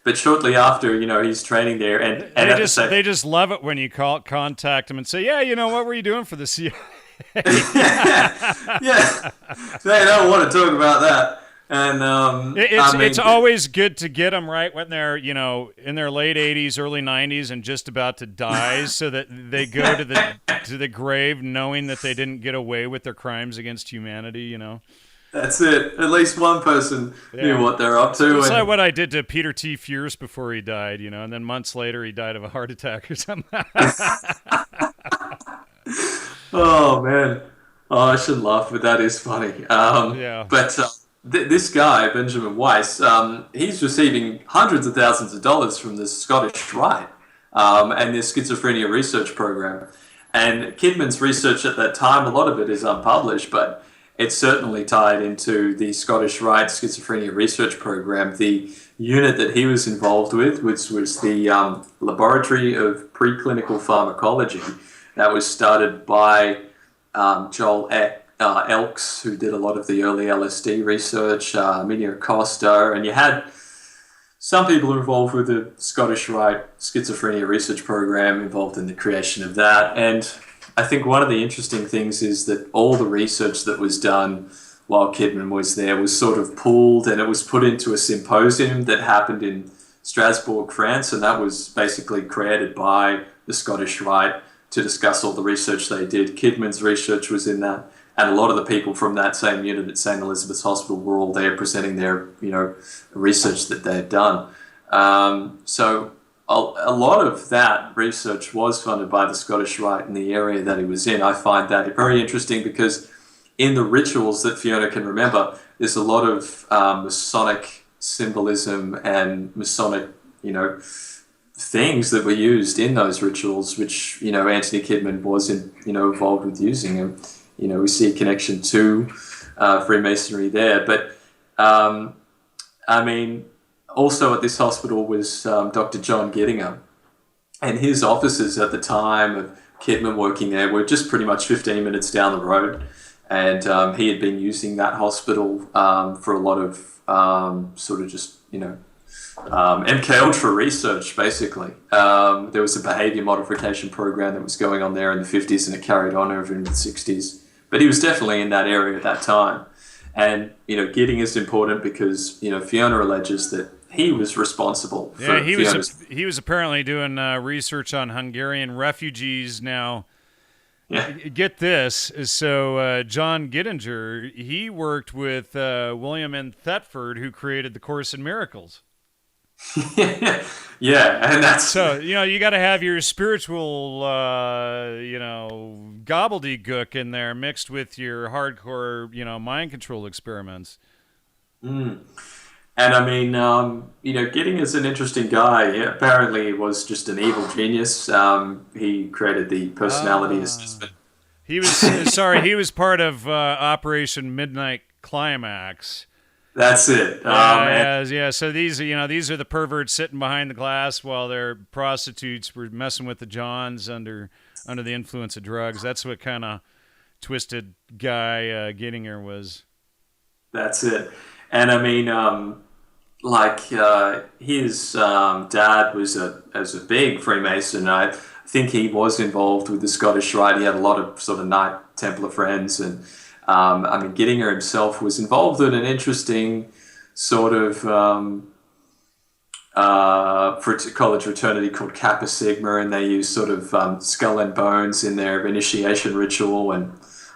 But shortly after, he's training there, and they just love it when you contact them and say, yeah, what were you doing for the CIA? Yeah, they don't want to talk about that. And it's always good to get them right when they're in their late 80s, early 90s, and just about to die, so that they go to the grave knowing that they didn't get away with their crimes against humanity. That's it. At least one person knew what they're up to. It's like what I did to Peter T. Fierce before he died, and then months later he died of a heart attack or something. Oh, man. Oh, I shouldn't laugh, but that is funny. But this guy, Benjamin Weiss, he's receiving hundreds of thousands of dollars from the Scottish Rite and their schizophrenia research program. And Kidman's research at that time, a lot of it is unpublished, but it's certainly tied into the Scottish Rite schizophrenia research program. The unit that he was involved with, which was the Laboratory of Preclinical Pharmacology, that was started by Joel Elks, who did a lot of the early LSD research, Arminio Costa, and you had some people involved with the Scottish Rite schizophrenia research program involved in the creation of that. And I think one of the interesting things is that all the research that was done while Kidman was there was sort of pooled, and it was put into a symposium that happened in Strasbourg, France, and that was basically created by the Scottish Rite to discuss all the research they did. Kidman's research was in that, and a lot of the people from that same unit at St. Elizabeth's Hospital were all there presenting their, research that they had done. So a lot of that research was funded by the Scottish Rite in the area that he was in. I find that very interesting because in the rituals that Fiona can remember, there's a lot of Masonic symbolism and Masonic, things that were used in those rituals, which, Antony Kidman was involved with using. And, we see a connection to Freemasonry there. But, also at this hospital was Dr. John Gettinger. And his offices at the time of Kidman working there were just pretty much 15 minutes down the road. And he had been using that hospital for a lot of MKULTRA research, basically. There was a behavior modification program that was going on there in the 50s, and it carried on over in the 60s. But he was definitely in that area at that time. And, Getting is important because, Fiona alleges that he was responsible for he was apparently doing research on Hungarian refugees now. Yeah. Get this. So John Gettinger, he worked with William N. Thetford, who created the Course in Miracles. Yeah, and that's so you got to have your spiritual gobbledygook in there mixed with your hardcore mind control experiments. And Getting is an interesting guy. Yeah, apparently he was just an evil genius. He created the personality assessment. He was he was part of Operation Midnight Climax. That's it. Yeah. So these are the perverts sitting behind the glass while their prostitutes were messing with the Johns under the influence of drugs. That's what kind of twisted guy Gettinger was. That's it. And his dad was a big Freemason. I think he was involved with the Scottish Rite. He had a lot of sort of Knight Templar friends, and Gettinger himself was involved in an interesting sort of college fraternity called Kappa Sigma, and they use sort of skull and bones in their initiation ritual, and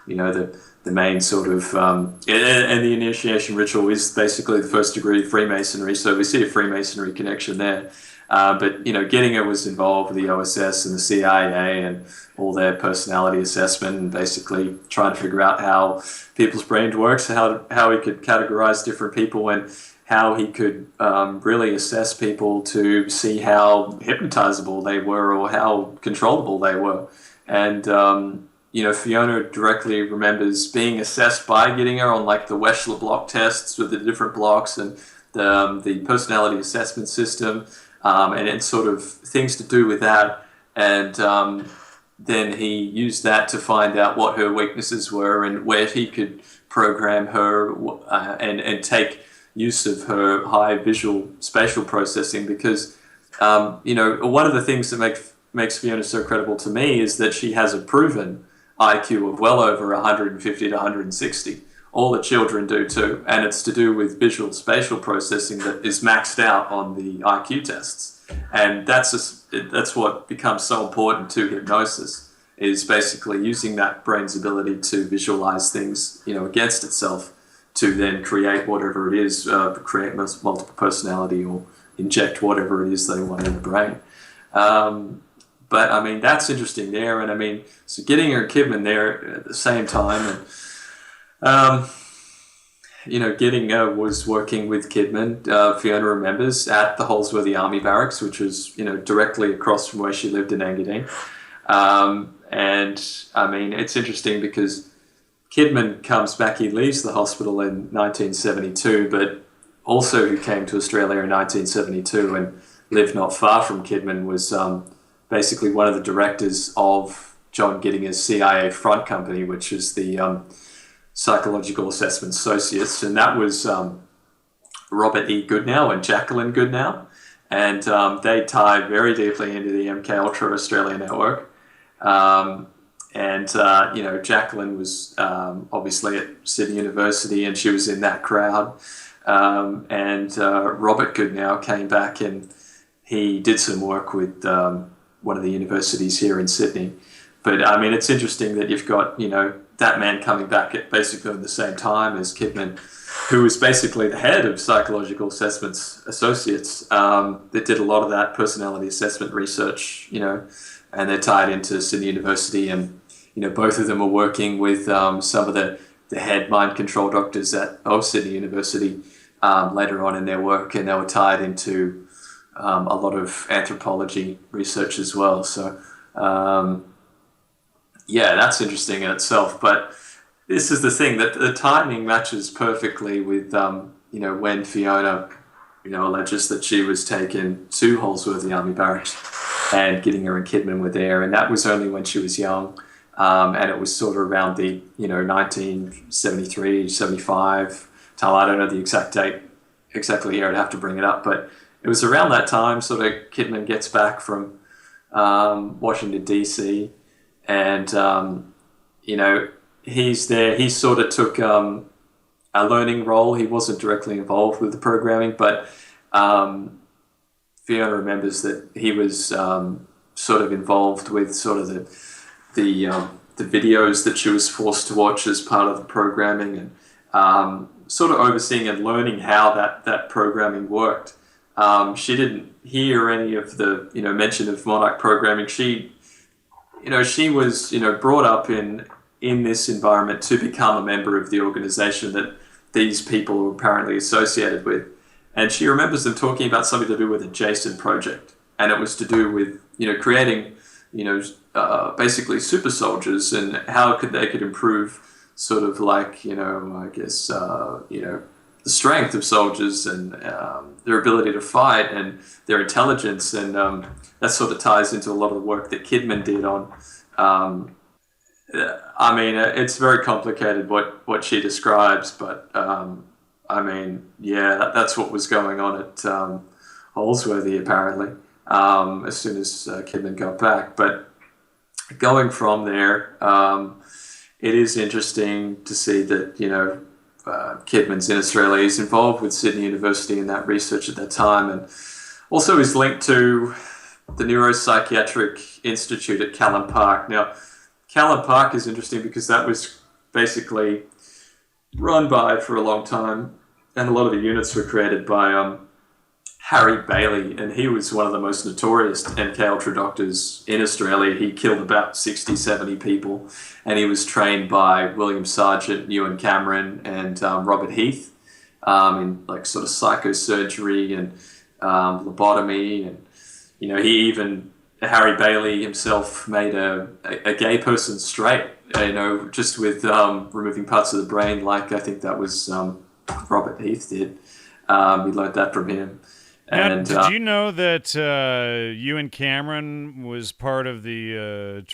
the main sort of and the initiation ritual is basically the first degree of Freemasonry, so we see a Freemasonry connection there. But Gettinger was involved with the OSS and the CIA and all their personality assessment, and basically trying to figure out how people's brain works, how he could categorize different people, and how he could really assess people to see how hypnotizable they were or how controllable they were. And Fiona directly remembers being assessed by Gettinger on like the Wechsler block tests with the different blocks and the personality assessment system. And sort of things to do with that, and then he used that to find out what her weaknesses were and where he could program her and take use of her high visual spatial processing, because one of the things that makes Fiona so credible to me is that she has a proven IQ of well over 150 to 160. All the children do too, and it's to do with visual spatial processing that is maxed out on the IQ tests, and that's what becomes so important to hypnosis, is basically using that brain's ability to visualize things, against itself, to then create whatever it is, create multiple personality or inject whatever it is they want in the brain. But that's interesting there, and so Gettinger and Kidman there at the same time, and Gettinger was working with Kidman, Fiona remembers, at the Holsworthy Army Barracks, which was, directly across from where she lived in Engadine. It's interesting because Kidman comes back, he leaves the hospital in 1972, but also who came to Australia in 1972 and lived not far from Kidman was basically one of the directors of John Gettinger's CIA front company, which is the Psychological Assessment Associates, and that was Robert E. Goodnow and Jacqueline Goodnow, and they tie very deeply into the MKULTRA Australia Network. Jacqueline was obviously at Sydney University, and she was in that crowd. Robert Goodnow came back and he did some work with one of the universities here in Sydney. But it's interesting that you've got, that man coming back at basically at the same time as Kidman who was basically the head of Psychological Assessments Associates, that did a lot of that personality assessment research, and they're tied into Sydney University, and both of them are working with some of the head mind control doctors of Sydney University later on in their work, and they were tied into a lot of anthropology research as well. So that's interesting in itself. But this is the thing, that the timing matches perfectly with when Fiona alleges that she was taken to Holsworthy Army Barracks, and Gittinger and Kidman were there, and that was only when she was young. And it was sort of around the 1973, 75 time. I don't know the exact date exactly here. I'd have to bring it up, but it was around that time. Sort of Kidman gets back from Washington D.C. and he's there. He sort of took a learning role. He wasn't directly involved with the programming, but Fiona remembers that he was sort of involved with sort of the videos that she was forced to watch as part of the programming, and sort of overseeing and learning how that programming worked. She didn't hear any of the mention of Monarch programming. She was brought up in this environment to become a member of the organization that these people were apparently associated with, and she remembers them talking about something to do with a Jason project, and it was to do with creating basically super soldiers, and how they could improve sort of like, I guess, the strength of soldiers, and their ability to fight, and their intelligence. And that sort of ties into a lot of the work that Kidman did on, it's very complicated what she describes, but that's what was going on at Holsworthy apparently, as soon as Kidman got back. But going from there, it is interesting to see that Kidman's in Australia. He's involved with Sydney University in that research at that time, and also is linked to the Neuropsychiatric Institute at Callan Park. Now, Callan Park is interesting because that was basically run by, for a long time, and a lot of the units were created by Harry Bailey, and he was one of the most notorious MKULTRA doctors in Australia. He killed about 60, 70 people, and he was trained by William Sargent, Ewan Cameron, and Robert Heath in like sort of psychosurgery and lobotomy. And Harry Bailey himself made a gay person straight, just with removing parts of the brain, like I think that was Robert Heath did. We learned that from him. And did you know that Ewan Cameron was part of the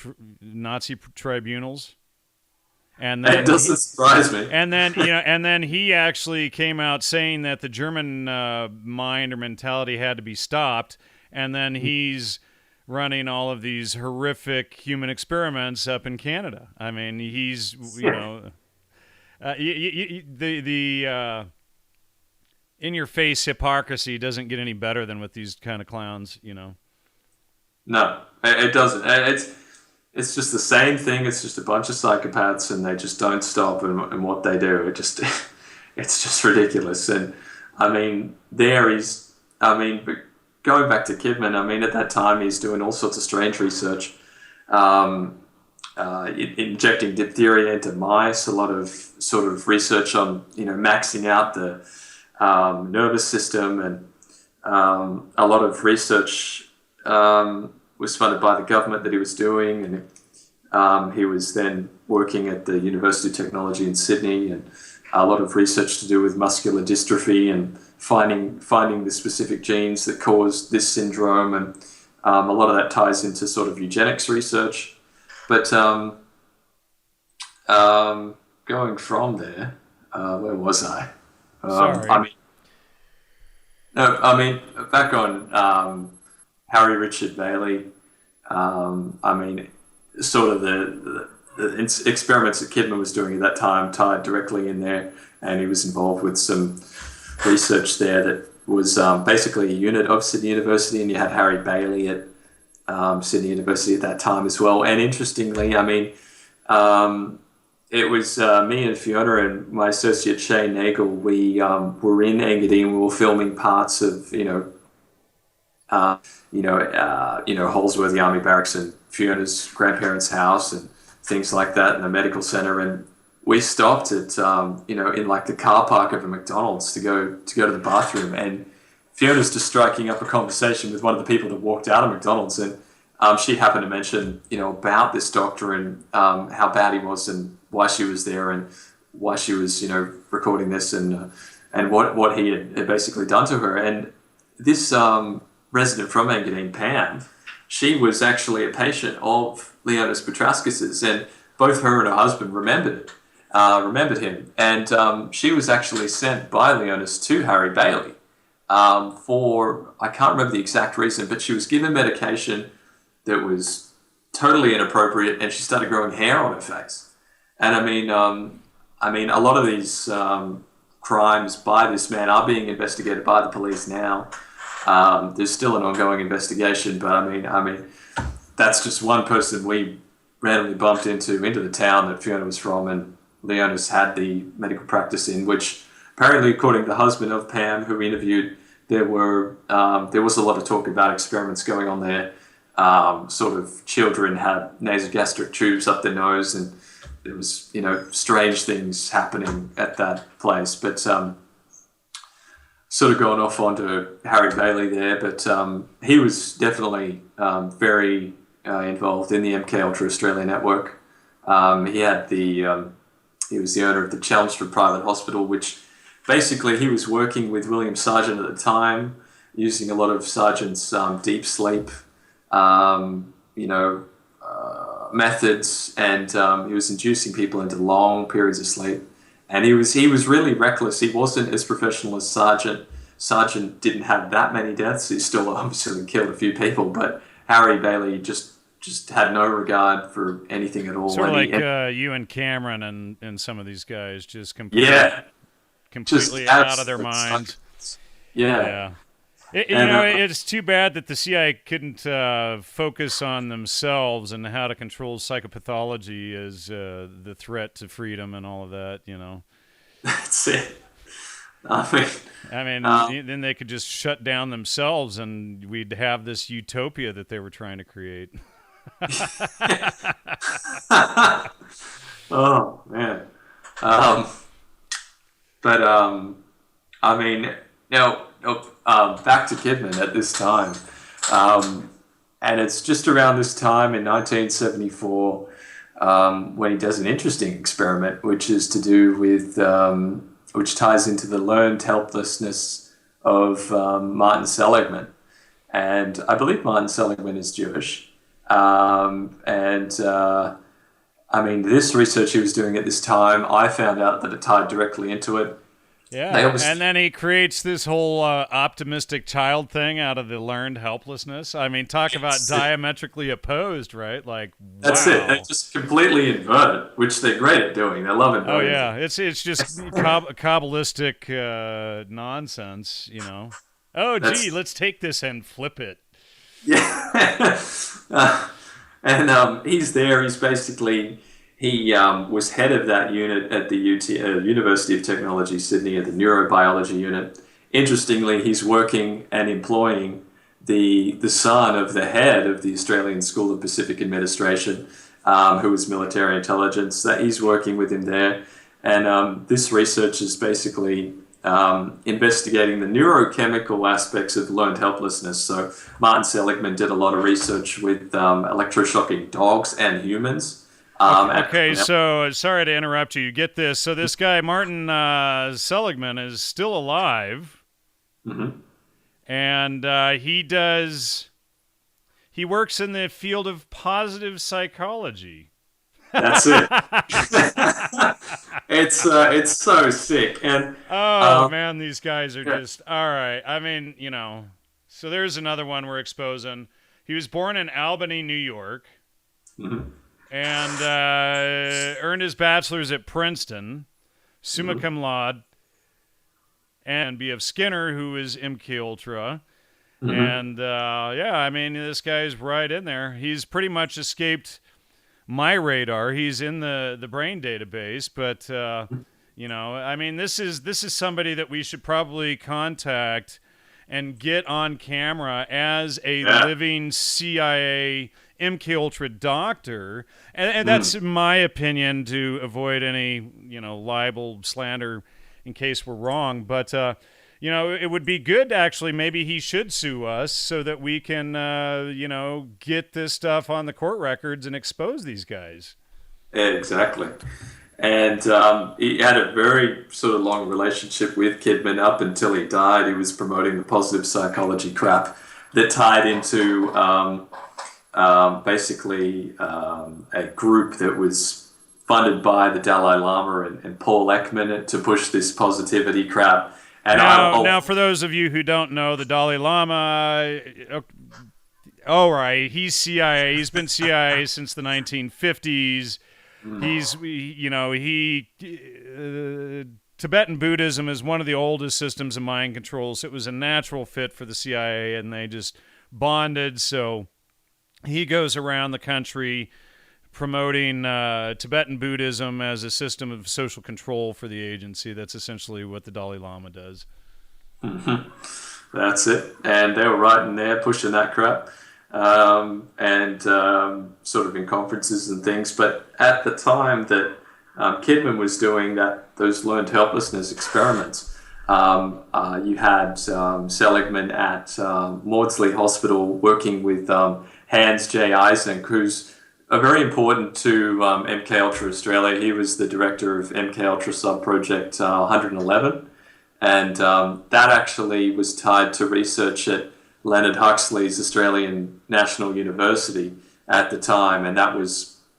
Nazi tribunals? And then it doesn't surprise me. And then he actually came out saying that the German mind or mentality had to be stopped. And then he's running all of these horrific human experiments up in Canada. I mean, he's the in-your-face hypocrisy doesn't get any better than with these kind of clowns, No, it doesn't. It's just the same thing. It's just a bunch of psychopaths, and they just don't stop in what they do. It's just ridiculous. And but going back to Kidman, at that time he's doing all sorts of strange research, injecting diphtheria into mice. A lot of sort of research on maxing out the nervous system, and a lot of research was funded by the government that he was doing, and he was then working at the University of Technology in Sydney, and a lot of research to do with muscular dystrophy and finding the specific genes that cause this syndrome, and a lot of that ties into sort of eugenics research. But going from there, where was I? Sorry. Back on Harry Richard Bailey. Sort of the experiments that Kidman was doing at that time tied directly in there, and he was involved with some research there that was basically a unit of Sydney University, and you had Harry Bailey at Sydney University at that time as well. And interestingly, it was me and Fiona and my associate Shane Nagel. We were in Engadine. We were filming parts of Holsworthy Army Barracks and Fiona's grandparents' house and things like that, in the medical center. And we stopped at in like the car park of a McDonald's to go to the bathroom. And Fiona's just striking up a conversation with one of the people that walked out of McDonald's, and she happened to mention about this doctor and how bad he was and why she was there and why she was recording this and what he had basically done to her. And this resident from Engadine, Pam, she was actually a patient of Leonis Petraskis's, and both her and her husband remembered him. And she was actually sent by Leonis to Harry Bailey for, I can't remember the exact reason, but she was given medication that was totally inappropriate, and she started growing hair on her face. And I mean, a lot of these crimes by this man are being investigated by the police now. There's still an ongoing investigation, but I mean, that's just one person we randomly bumped into the town that Fiona was from, and Leonis had the medical practice in, which apparently, according to the husband of Pam, who we interviewed, there was a lot of talk about experiments going on there. Sort of children had nasogastric tubes up their nose, and there was strange things happening at that place. But sort of going off onto Harry Bailey there, but he was definitely very involved in the MKULTRA Australia Network. He was the owner of the Chelmsford Private Hospital, which basically he was working with William Sargent at the time, using a lot of Sargent's deep sleep methods, and he was inducing people into long periods of sleep. And he was really reckless. He wasn't as professional as Sargent. Sargent didn't have that many deaths. He still obviously killed a few people, but Harry Bailey just had no regard for anything at all. Sort of like you and Cameron and some of these guys, just completely out of their minds. Yeah. It's too bad that the CIA couldn't focus on themselves and how to control psychopathology as the threat to freedom and all of that, That's it. Then they could just shut down themselves, and we'd have this utopia that they were trying to create. Oh man. Back to Kidman at this time, and it's just around this time in 1974 when he does an interesting experiment, which is to do with which ties into the learned helplessness of Martin Seligman. And I believe Martin Seligman is Jewish. This research he was doing at this time, I found out that it tied directly into it. Yeah, and then he creates this whole optimistic child thing out of the learned helplessness. I mean, talk about diametrically opposed, right? Like, that's it. They just completely invert it, which they're great at doing. They love it. Oh yeah, it's just Kabbalistic nonsense, Oh, gee, let's take this and flip it. Yeah, and he's there. He's basically. He was head of that unit at the University of Technology, Sydney, at the neurobiology unit. Interestingly, he's working and employing the son of the head of the Australian School of Pacific Administration, who was military intelligence. That he's working with him there. And this research is basically investigating the neurochemical aspects of learned helplessness. So Martin Seligman did a lot of research with electroshocking dogs and humans. So sorry to interrupt you. You get this. So this guy, Martin Seligman, is still alive. Mm-hmm. And he works in the field of positive psychology. That's it. It's so sick. And man, these guys are just all right. I mean, so there's another one we're exposing. He was born in Albany, New York. Mm-hmm. And earned his bachelor's at Princeton, summa cum laude, and B.F. Skinner, who is MKULTRA. Mm-hmm. And, this guy's right in there. He's pretty much escaped my radar. He's in the brain database, but I mean, this is somebody that we should probably contact and get on camera as a living CIA MKUltra doctor, and that's my opinion, to avoid any libel, slander, in case we're wrong. But it would be good to actually, maybe he should sue us so that we can get this stuff on the court records and expose these guys. Exactly. And he had a very sort of long relationship with Kidman up until he died. He was promoting the positive psychology crap that tied into basically a group that was funded by the Dalai Lama and Paul Ekman to push this positivity crap. And now, for those of you who don't know, the Dalai Lama, all right, he's CIA. He's been CIA since the 1950s. Tibetan Buddhism is one of the oldest systems of mind control, so it was a natural fit for the CIA, and they just bonded. So he goes around the country promoting Tibetan Buddhism as a system of social control for the agency. That's essentially what the Dalai Lama does. Mm-hmm. That's it. And they were right in there pushing that crap. Sort of in conferences and things. But at the time that Kidman was doing those learned helplessness experiments, you had Seligman at Maudsley Hospital working with Hans J. Eisner, who's very important to MKUltra Australia. He was the director of MKUltra Sub-Project 111, and that actually was tied to research at Leonard Huxley's Australian National University at the time, and that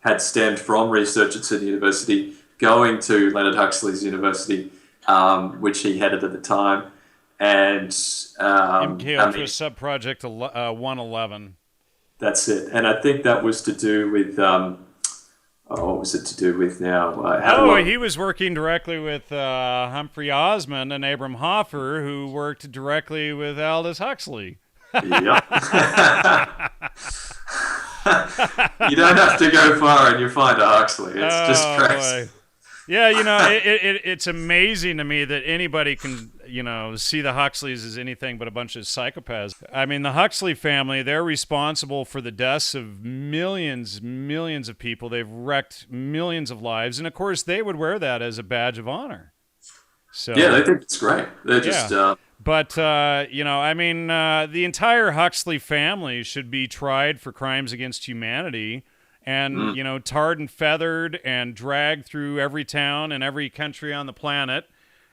had stemmed from research at Sydney University going to Leonard Huxley's University, which he headed at the time. And MKUltra Sub-Project 111. That's it. And I think that was to do with what was it to do with now? He was working directly with Humphrey Osmond and Abram Hoffer, who worked directly with Aldous Huxley. Yep. You don't have to go far and you find a Huxley. It's just crazy. Boy. Yeah, it's amazing to me that anybody can, see the Huxleys as anything but a bunch of psychopaths. I mean, the Huxley family, they're responsible for the deaths of millions of people. They've wrecked millions of lives. And, of course, they would wear that as a badge of honor. So, yeah, they think it's great. They're just... But, the entire Huxley family should be tried for crimes against humanity and, tarred and feathered and dragged through every town and every country on the planet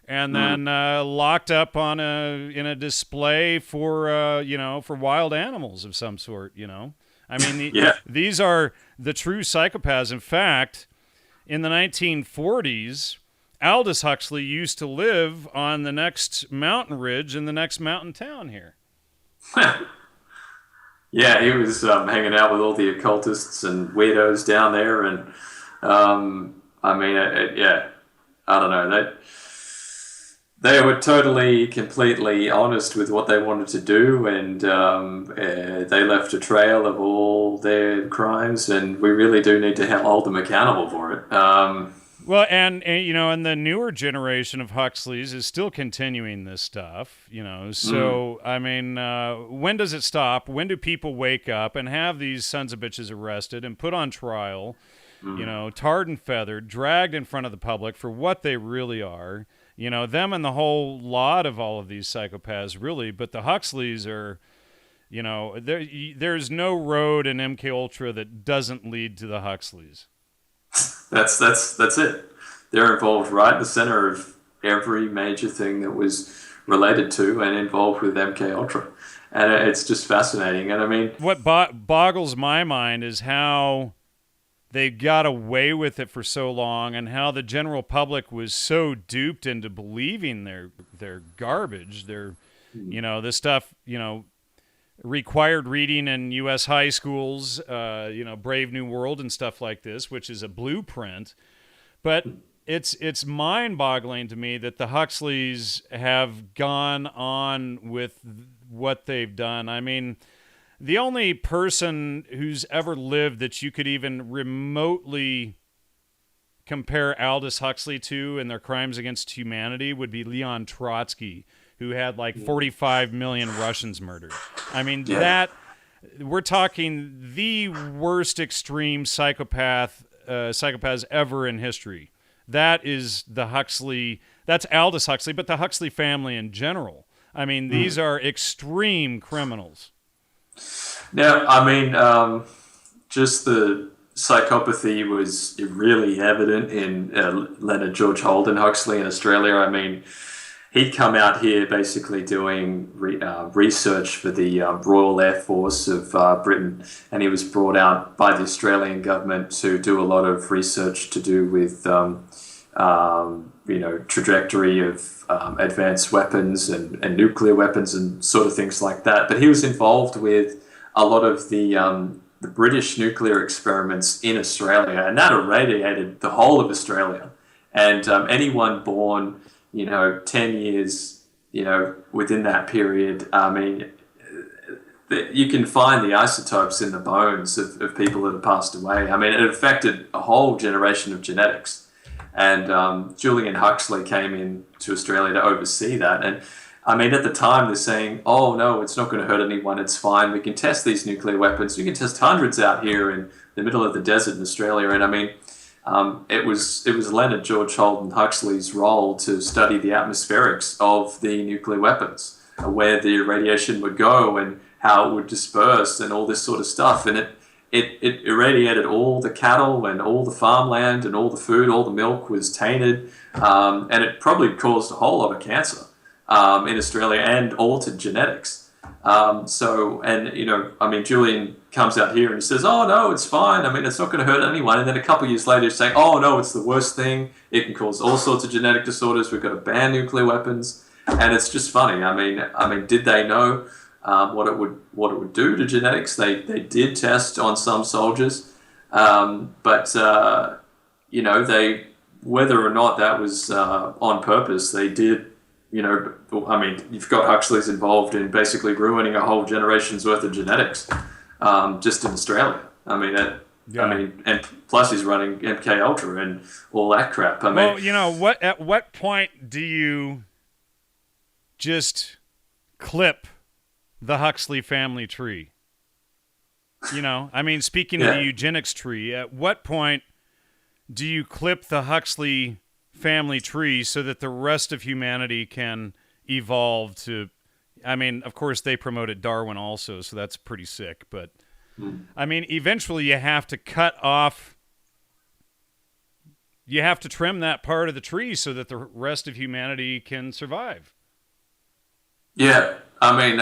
and then locked up in a display for wild animals of some sort, I mean, these are the true psychopaths. In fact, in the 1940s, Aldous Huxley used to live on the next mountain ridge in the next mountain town here. Yeah, he was hanging out with all the occultists and weirdos down there, and I don't know. They were totally, completely honest with what they wanted to do, and they left a trail of all their crimes, and we really do need to hold them accountable for it. Well, and the newer generation of Huxleys is still continuing this stuff, So, I mean, when does it stop? When do people wake up and have these sons of bitches arrested and put on trial, tarred and feathered, dragged in front of the public for what they really are? Them and the whole lot of all of these psychopaths, really. But the Huxleys are, there's no road in MKUltra that doesn't lead to the Huxleys. That's it. They're involved right in the center of every major thing that was related to and involved with MKUltra, and it's just fascinating. And I mean, what boggles my mind is how they got away with it for so long, and how the general public was so duped into believing their garbage. This stuff, required reading in U.S. high schools, Brave New World and stuff like this, which is a blueprint. But it's mind-boggling to me that the Huxleys have gone on with what they've done. I mean, the only person who's ever lived that you could even remotely compare Aldous Huxley to and their crimes against humanity would be Leon Trotsky, who had like 45 million Russians murdered. I mean, we're talking the worst extreme psychopaths ever in history. That is that's Aldous Huxley, but the Huxley family in general. I mean, these are extreme criminals. Now, I mean, just the psychopathy was really evident in Leonard George Holden Huxley in Australia. I mean, he'd come out here basically doing research for the Royal Air Force of Britain, and he was brought out by the Australian government to do a lot of research to do with trajectory of advanced weapons and nuclear weapons and sort of things like that. But he was involved with a lot of the British nuclear experiments in Australia, and that irradiated the whole of Australia. And anyone born, 10 years, within that period, I mean, you can find the isotopes in the bones of people that have passed away. I mean, it affected a whole generation of genetics. And Julian Huxley came in to Australia to oversee that. And I mean, at the time, they're saying, oh, no, it's not going to hurt anyone. It's fine. We can test these nuclear weapons. We can test hundreds out here in the middle of the desert in Australia. And I mean, it was Leonard George Holden Huxley's role to study the atmospherics of the nuclear weapons, where the radiation would go and how it would disperse and all this sort of stuff. And it irradiated all the cattle and all the farmland and all the food, all the milk was tainted. And it probably caused a whole lot of cancer in Australia and altered genetics. Julian comes out here and he says, oh, no, it's fine. I mean, it's not going to hurt anyone. And then a couple of years later, he's saying, oh, no, it's the worst thing. It can cause all sorts of genetic disorders. We've got to ban nuclear weapons. And it's just funny. I mean, did they know what it would do to genetics? They did test on some soldiers. Whether or not that was on purpose, they did. You've got Huxley's involved in basically ruining a whole generation's worth of genetics, just in Australia. And plus he's running MKUltra and all that crap. At what point do you just clip the Huxley family tree? Speaking of the eugenics tree, at what point do you clip the Huxley family tree so that the rest of humanity can evolve to... I mean, of course, they promoted Darwin also, so that's pretty sick. But, I mean, eventually you have to cut off... You have to trim that part of the tree so that the rest of humanity can survive. Yeah, I mean,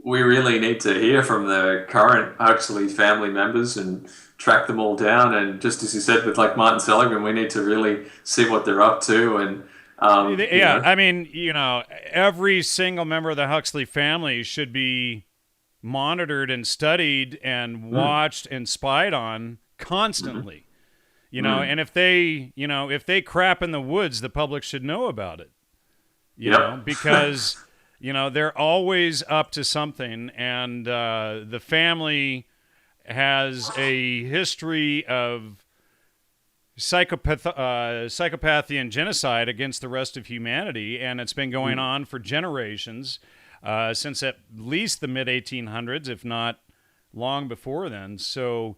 we really need to hear from the current Huxley family members and track them all down. And just as you said with like Martin Seligman, we need to really see what they're up to. And I mean, every single member of the Huxley family should be monitored and studied and watched and spied on constantly. And if they crap in the woods, the public should know about it. Because they're always up to something, and the family has a history of psychopathy and genocide against the rest of humanity, and it's been going on for generations, since at least the mid-1800s, if not long before then. So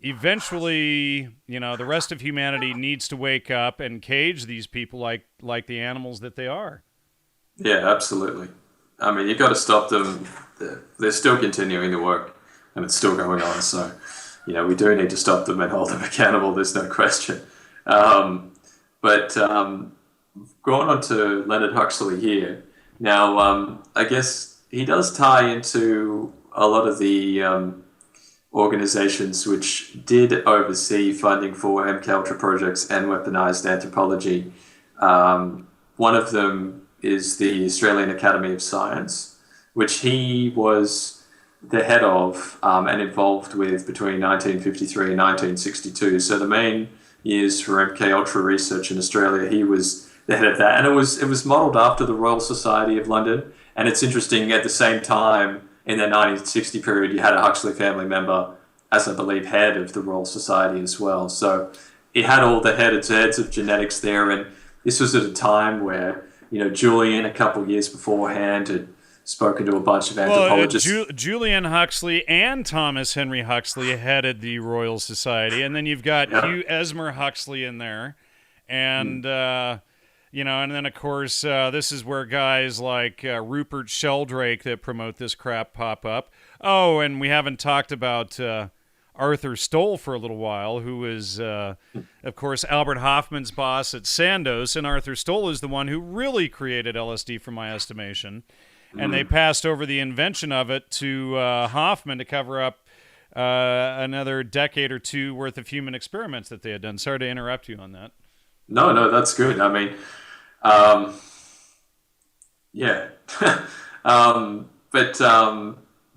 eventually, the rest of humanity needs to wake up and cage these people like the animals that they are. Yeah, absolutely. I mean, you've got to stop them. They're still continuing the work, and it's still going on. So, we do need to stop them and hold them accountable. There's no question. But going on to Leonard Huxley here. Now, I guess he does tie into a lot of the organizations which did oversee funding for MKUltra projects and weaponized anthropology. One of them is the Australian Academy of Science, which he was the head of and involved with between 1953 and 1962. So the main years for MKUltra research in Australia, he was the head of that. And it was modelled after the Royal Society of London. And it's interesting, at the same time, in the 1960 period, you had a Huxley family member as, I believe, head of the Royal Society as well. So it had all the heads of genetics there, and this was at a time where, Julian, a couple of years beforehand, had spoken to a bunch of anthropologists. Julian Huxley and Thomas Henry Huxley headed the Royal Society, and then you've got Hugh Esmer Huxley in there, and and then of course this is where guys like Rupert Sheldrake that promote this crap pop up. Oh, and we haven't talked about Arthur Stoll for a little while, who is, of course, Albert Hoffman's boss at Sandoz, and Arthur Stoll is the one who really created LSD, from my estimation. And they passed over the invention of it to Hoffman to cover up another decade or two worth of human experiments that they had done. Sorry to interrupt you on that. No, that's good. I mean, yeah. But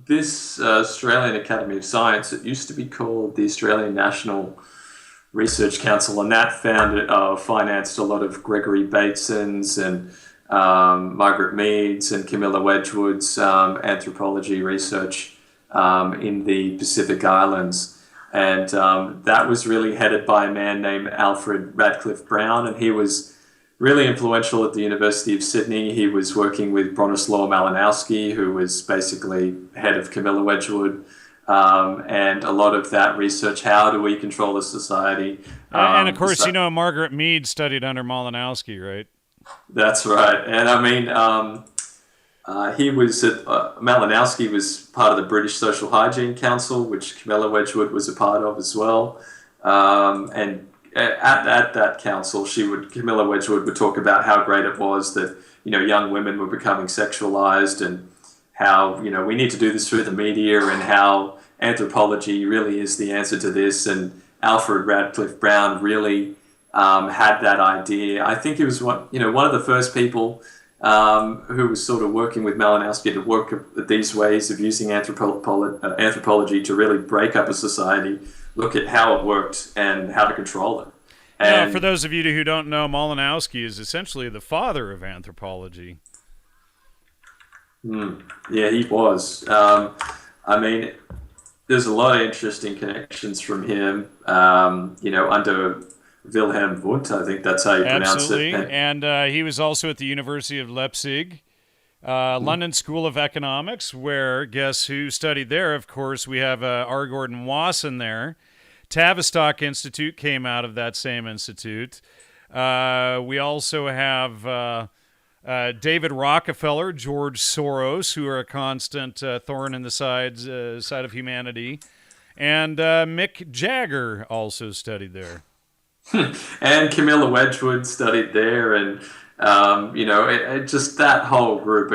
this Australian Academy of Science, it used to be called the Australian National Research Council, and that financed a lot of Gregory Bateson's and Margaret Mead's and Camilla Wedgwood's anthropology research in the Pacific Islands. And that was really headed by a man named Alfred Radcliffe Brown, and he was really influential at the University of Sydney. He was working with Bronislaw Malinowski, who was basically head of Camilla Wedgwood, and a lot of that research, how do we control the society? And of course, Margaret Mead studied under Malinowski, right? That's right. And I mean, he was Malinowski was part of the British Social Hygiene Council, which Camilla Wedgwood was a part of as well. And at that council, Camilla Wedgwood would talk about how great it was that, young women were becoming sexualized, and how, we need to do this through the media, and how anthropology really is the answer to this. And Alfred Radcliffe Brown really had that idea. I think he was one of the first people who was sort of working with Malinowski to work at these ways of using anthropology to really break up a society, look at how it worked and how to control it. And for those of you who don't know, Malinowski is essentially the father of anthropology. Yeah, he was. I mean, there's a lot of interesting connections from him, under Wilhelm Wundt, I think that's how you pronounce it. And he was also at the University of Leipzig, London School of Economics, where, guess who studied there? Of course, we have R. Gordon Wasson there. Tavistock Institute came out of that same institute. We also have David Rockefeller, George Soros, who are a constant thorn in the side of humanity. And Mick Jagger also studied there. And Camilla Wedgwood studied there, and just that whole group.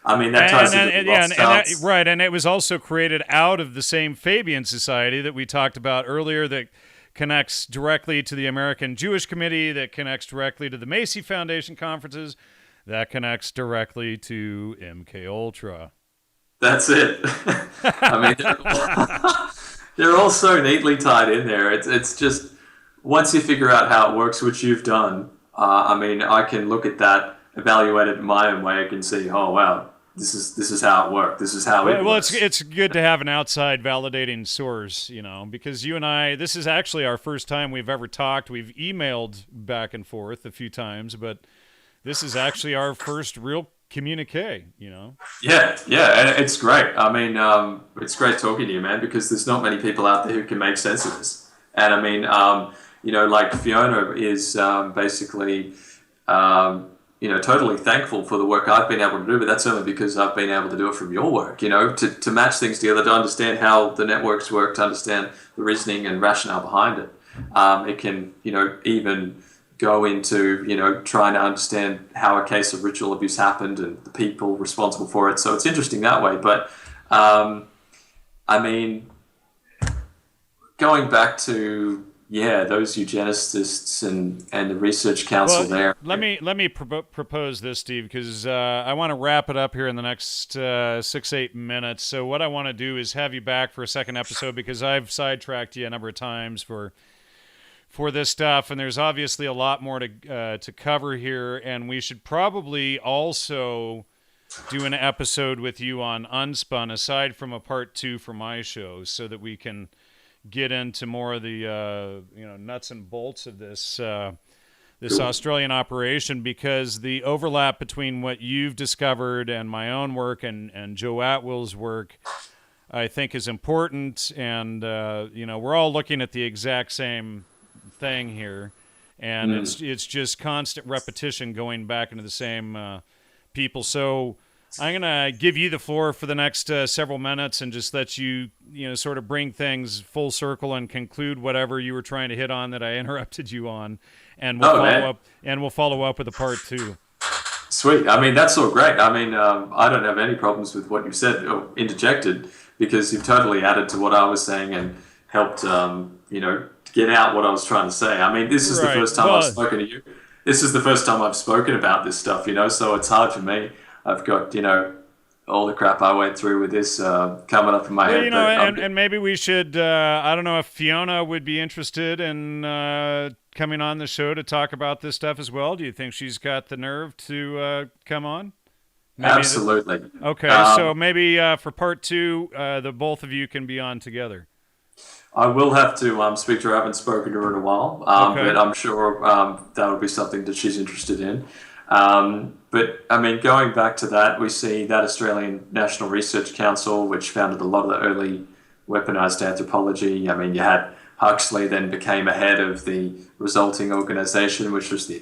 That ties into right, and it was also created out of the same Fabian Society that we talked about earlier, that connects directly to the American Jewish Committee, that connects directly to the Macy Foundation conferences, that connects directly to MKUltra. That's it. They're all so neatly tied in there. It's just, once you figure out how it works, which you've done, I can look at that, evaluate it in my own way, I can see, oh wow, this is how it worked. This is how it works. Well, it's good to have an outside validating source, because you and I, this is actually our first time we've ever talked. We've emailed back and forth a few times, but this is actually our first real communique, Yeah, and it's great. It's great talking to you, man, because there's not many people out there who can make sense of this. And like Fiona is basically, totally thankful for the work I've been able to do, but that's only because I've been able to do it from your work, to match things together, to understand how the networks work, to understand the reasoning and rationale behind it. It can, even go into, trying to understand how a case of ritual abuse happened and the people responsible for it. So it's interesting that way. But, going back to, those eugenicists and the research council there. Let me propose this, Steve, because I want to wrap it up here in the next 6-8 minutes. So what I want to do is have you back for a second episode, because I've sidetracked you a number of times for this stuff, and there's obviously a lot more to cover here, and we should probably also do an episode with you on Unspun, aside from a part 2 for my show, so that we can get into more of the nuts and bolts of this Cool. Australian operation, because the overlap between what you've discovered and my own work and Joe Atwill's work, I think, is important. And we're all looking at the exact same thing here, and it's just constant repetition going back into the same people. So I'm gonna give you the floor for the next several minutes and just let you sort of bring things full circle and conclude whatever you were trying to hit on that I interrupted you on, and we'll follow up with a part 2. Sweet. I mean, that's all great. I mean, I don't have any problems with what you said or interjected, because you've totally added to what I was saying and helped, get out what I was trying to say. I mean, this is the first time I've spoken to you. This is the first time I've spoken about this stuff, so it's hard for me. I've got, all the crap I went through with this coming up in my head. And maybe we should, I don't know if Fiona would be interested in coming on the show to talk about this stuff as well. Do you think she's got the nerve to come on? Maybe Absolutely. Okay, so maybe for part 2, the both of you can be on together. I will have to speak to her. I haven't spoken to her in a while, but I'm sure that would be something that she's interested in. But, I mean, going back to that, we see that Australian National Research Council, which founded a lot of the early weaponized anthropology. I mean, you had Huxley then became a head of the resulting organization, which was the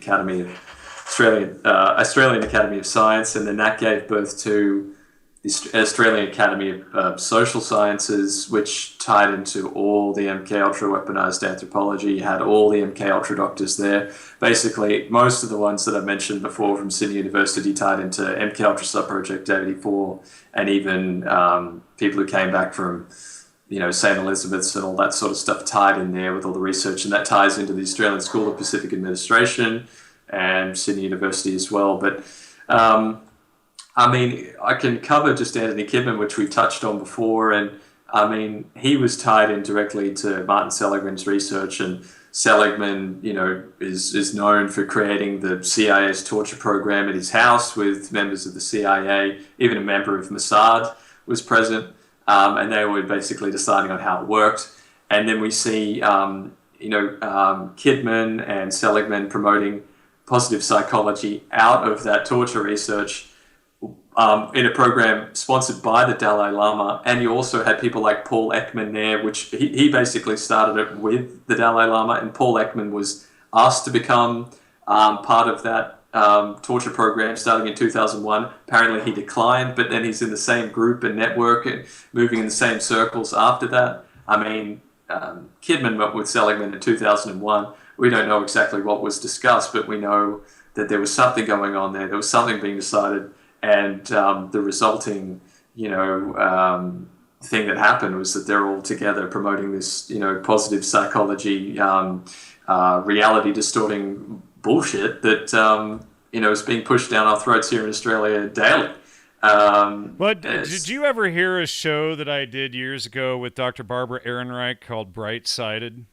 Australian Academy of Science, and then that gave birth to the Australian Academy of Social Sciences, which tied into all the MKUltra weaponized anthropology. You had all the MKUltra doctors there. Basically, most of the ones that I mentioned before from Sydney University tied into MKUltra Subproject 84, and even people who came back from, St. Elizabeth's and all that sort of stuff tied in there with all the research, and that ties into the Australian School of Pacific Administration and Sydney University as well. But I mean, I can cover just Antony Kidman, which we touched on before, and I mean, he was tied in directly to Martin Seligman's research, and Seligman, is known for creating the CIA's torture program at his house with members of the CIA. Even a member of Mossad was present, and they were basically deciding on how it worked. And then we see, Kidman and Seligman promoting positive psychology out of that torture research in a program sponsored by the Dalai Lama. And you also had people like Paul Ekman there, which he basically started it with the Dalai Lama, and Paul Ekman was asked to become part of that torture program starting in 2001. Apparently he declined, but then he's in the same group and network and moving in the same circles after that. I mean, Kidman met with Seligman in 2001. We don't know exactly what was discussed, but we know that there was something going on there. There was something being decided. And the resulting, thing that happened was that they're all together promoting this, positive psychology, reality distorting bullshit that, is being pushed down our throats here in Australia daily. Did you ever hear a show that I did years ago with Dr. Barbara Ehrenreich called Bright-Sided?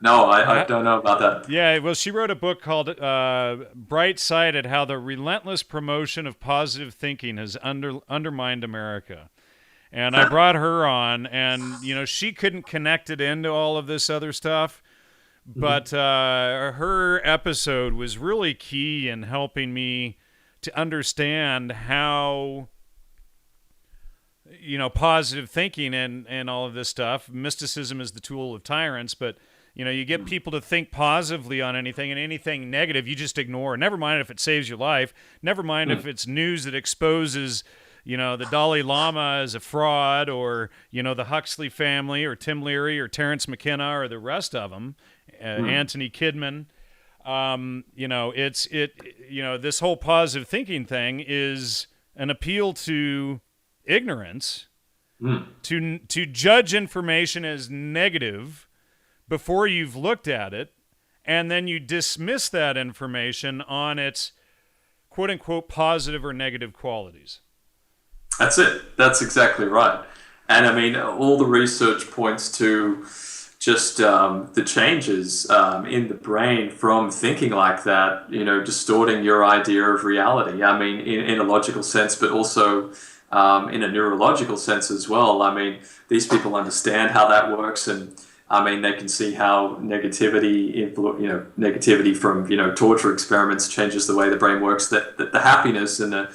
No, I don't know about that. Yeah, well, she wrote a book called Bright-Sided, How the Relentless Promotion of Positive Thinking Has Undermined America. And I brought her on, and, she couldn't connect it into all of this other stuff, but her episode was really key in helping me to understand how, positive thinking and all of this stuff, mysticism is the tool of tyrants, but you get people to think positively on anything, and anything negative you just ignore. Never mind if it saves your life. Never mind if it's news that exposes, the Dalai Lama as a fraud, or, the Huxley family, or Tim Leary, or Terence McKenna, or the rest of them, Antony Kidman. This whole positive thinking thing is an appeal to ignorance, to judge information as negative before you've looked at it, and then you dismiss that information on its quote-unquote positive or negative qualities. That's it. That's exactly right. And I mean, all the research points to just the changes in the brain from thinking like that, distorting your idea of reality. I mean, in a logical sense, but also in a neurological sense as well. I mean, these people understand how that works, and I mean, they can see how negativity from torture experiments changes the way the brain works. That the happiness and the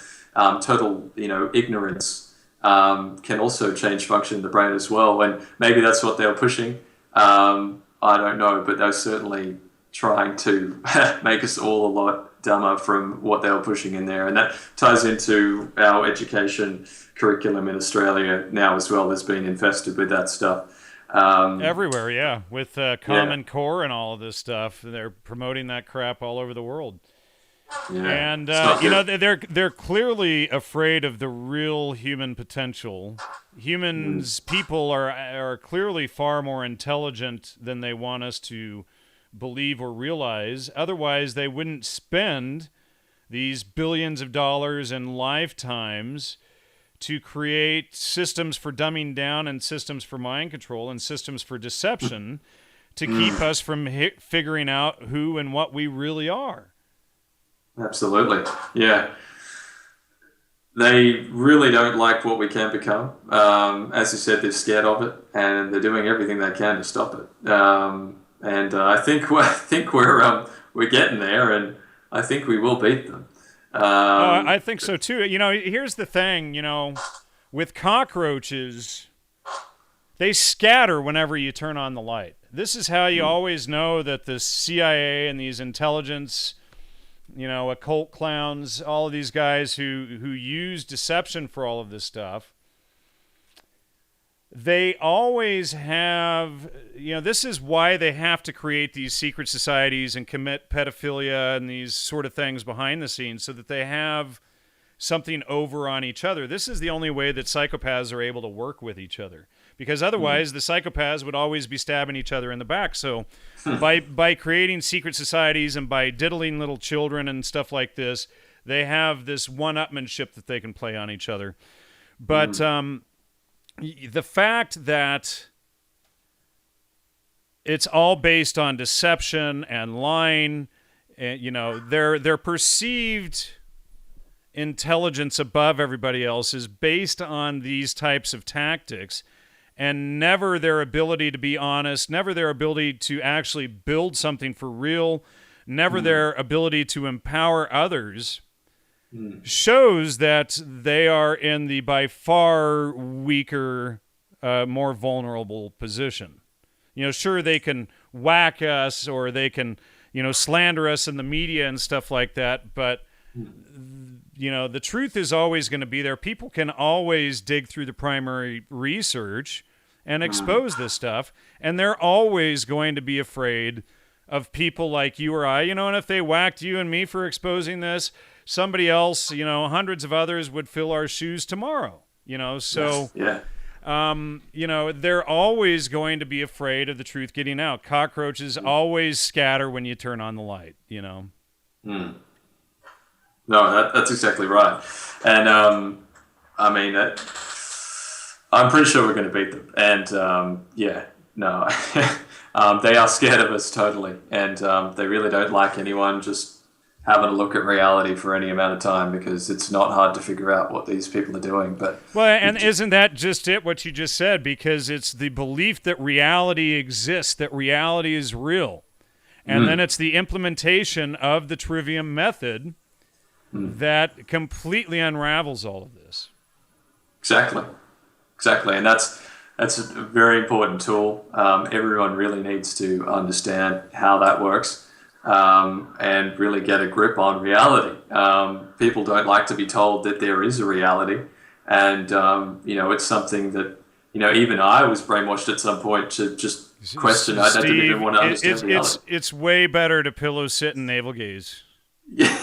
total ignorance can also change function in the brain as well. And maybe that's what they were pushing. I don't know, but they're certainly trying to make us all a lot dumber from what they were pushing in there. And that ties into our education curriculum in Australia now as well. That's been infested with that stuff. Everywhere, yeah. With Common Core and all of this stuff. They're promoting that crap all over the world. Yeah, and they're clearly afraid of the real human potential. People are clearly far more intelligent than they want us to believe or realize. Otherwise, they wouldn't spend these billions of dollars and lifetimes to create systems for dumbing down and systems for mind control and systems for deception to keep us from figuring out who and what we really are. Absolutely. Yeah. They really don't like what we can become. As you said, they're scared of it, and they're doing everything they can to stop it. I think we're getting there, and I think we will beat them. I think so too. Here's the thing. With cockroaches, they scatter whenever you turn on the light. This is how you always know that the CIA and these intelligence, occult clowns, all of these guys who use deception for all of this stuff, they always have, this is why they have to create these secret societies and commit pedophilia and these sort of things behind the scenes so that they have something over on each other. This is the only way that psychopaths are able to work with each other, because otherwise the psychopaths would always be stabbing each other in the back. So by creating secret societies and by diddling little children and stuff like this, they have this one-upmanship that they can play on each other. But the fact that it's all based on deception and lying, their perceived intelligence above everybody else is based on these types of tactics, and never their ability to be honest, never their ability to actually build something for real, never their ability to empower others, shows that they are in the by far weaker, more vulnerable position. Sure, they can whack us or they can, slander us in the media and stuff like that, but the truth is always going to be there. People can always dig through the primary research and expose this stuff, and they're always going to be afraid of people like you or I, and if they whacked you and me for exposing this, somebody else, hundreds of others would fill our shoes tomorrow, so, yes. They're always going to be afraid of the truth getting out. Cockroaches always scatter when you turn on the light, No, that's exactly right. And, I'm pretty sure we're going to beat them. And, they are scared of us totally. And they really don't like anyone just having a look at reality for any amount of time, because it's not hard to figure out what these people are doing. But isn't that just it, what you just said? Because it's the belief that reality exists, that reality is real. And then it's the implementation of the trivium method that completely unravels all of this. Exactly. And that's a very important tool. Everyone really needs to understand how that works. And really get a grip on reality. People don't like to be told that there is a reality. And, it's something that, even I was brainwashed at some point to just question. I didn't even want to understand reality. It's way better to pillow sit and navel gaze. Yeah.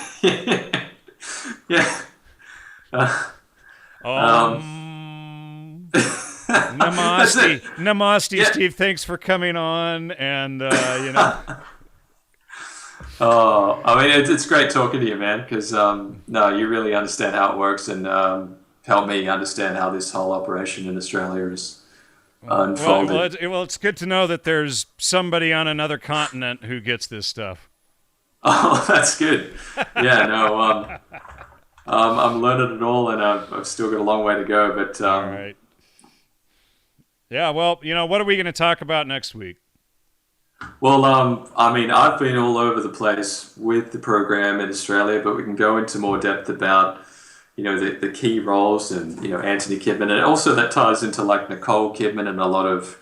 Namaste, Steve. Thanks for coming on. And, Oh, it's great talking to you, man, because, you really understand how it works, and help me understand how this whole operation in Australia is unfolded. It's good to know that there's somebody on another continent who gets this stuff. Oh, that's good. Yeah, no, I'm learning it all, and I've still got a long way to go. But all right. Yeah, well, what are we going to talk about next week? Well, I mean, I've been all over the place with the program in Australia, but we can go into more depth about, the key roles and, Antony Kidman. And also that ties into like Nicole Kidman and a lot of,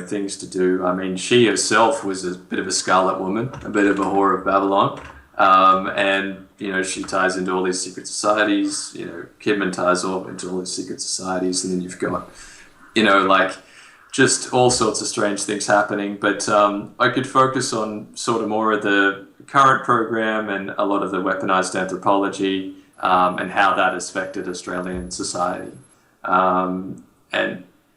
things to do. I mean, she herself was a bit of a Scarlet Woman, a bit of a whore of Babylon. And, she ties into all these secret societies. Kidman ties into all these secret societies. And then you've got, just all sorts of strange things happening. But I could focus on sort of more of the current program and a lot of the weaponized anthropology and how that has affected Australian society. And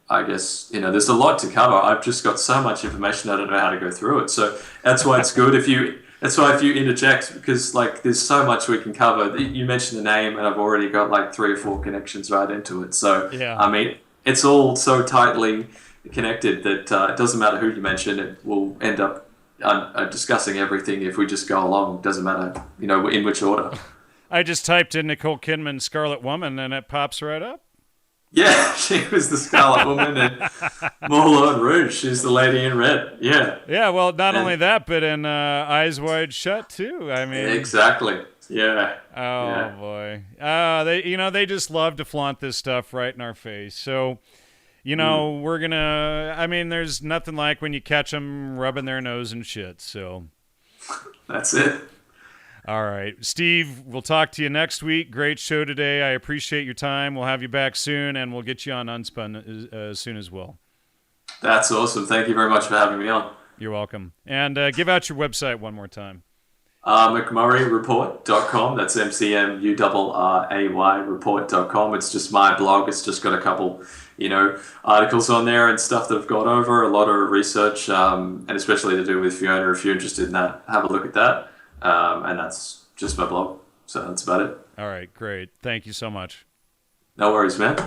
I guess, there's a lot to cover. I've just got so much information, I don't know how to go through it. So that's why it's good if you interject, because like there's so much we can cover. You mentioned the name and I've already got like 3 or 4 connections right into it. So, yeah. I mean, it's all so tightly connected that it doesn't matter who you mention, it will end up discussing everything if we just go along. It doesn't matter, in which order. I just typed in Nicole Kidman Scarlet Woman and it pops right up. Yeah, she was the Scarlet Woman in Moulin Rouge. She's the lady in red. Yeah. Yeah, well, not only that, but in Eyes Wide Shut too. I mean, exactly. Yeah. Oh yeah. Boy. They just love to flaunt this stuff right in our face. So, we're gonna. I mean, there's nothing like when you catch them rubbing their nose and shit. So. That's it. All right, Steve, we'll talk to you next week. Great show today. I appreciate your time. We'll have you back soon, and we'll get you on Unspun soon as well. That's awesome. Thank you very much for having me on. You're welcome. And give out your website one more time. McMurrayReport.com. That's MCMURRAY report.com. It's just my blog. It's just got a couple, articles on there and stuff that I've got over, a lot of research, and especially to do with Fiona. If you're interested in that, have a look at that. And that's just my blog. So that's about it. All right, great. Thank you so much. No worries, man.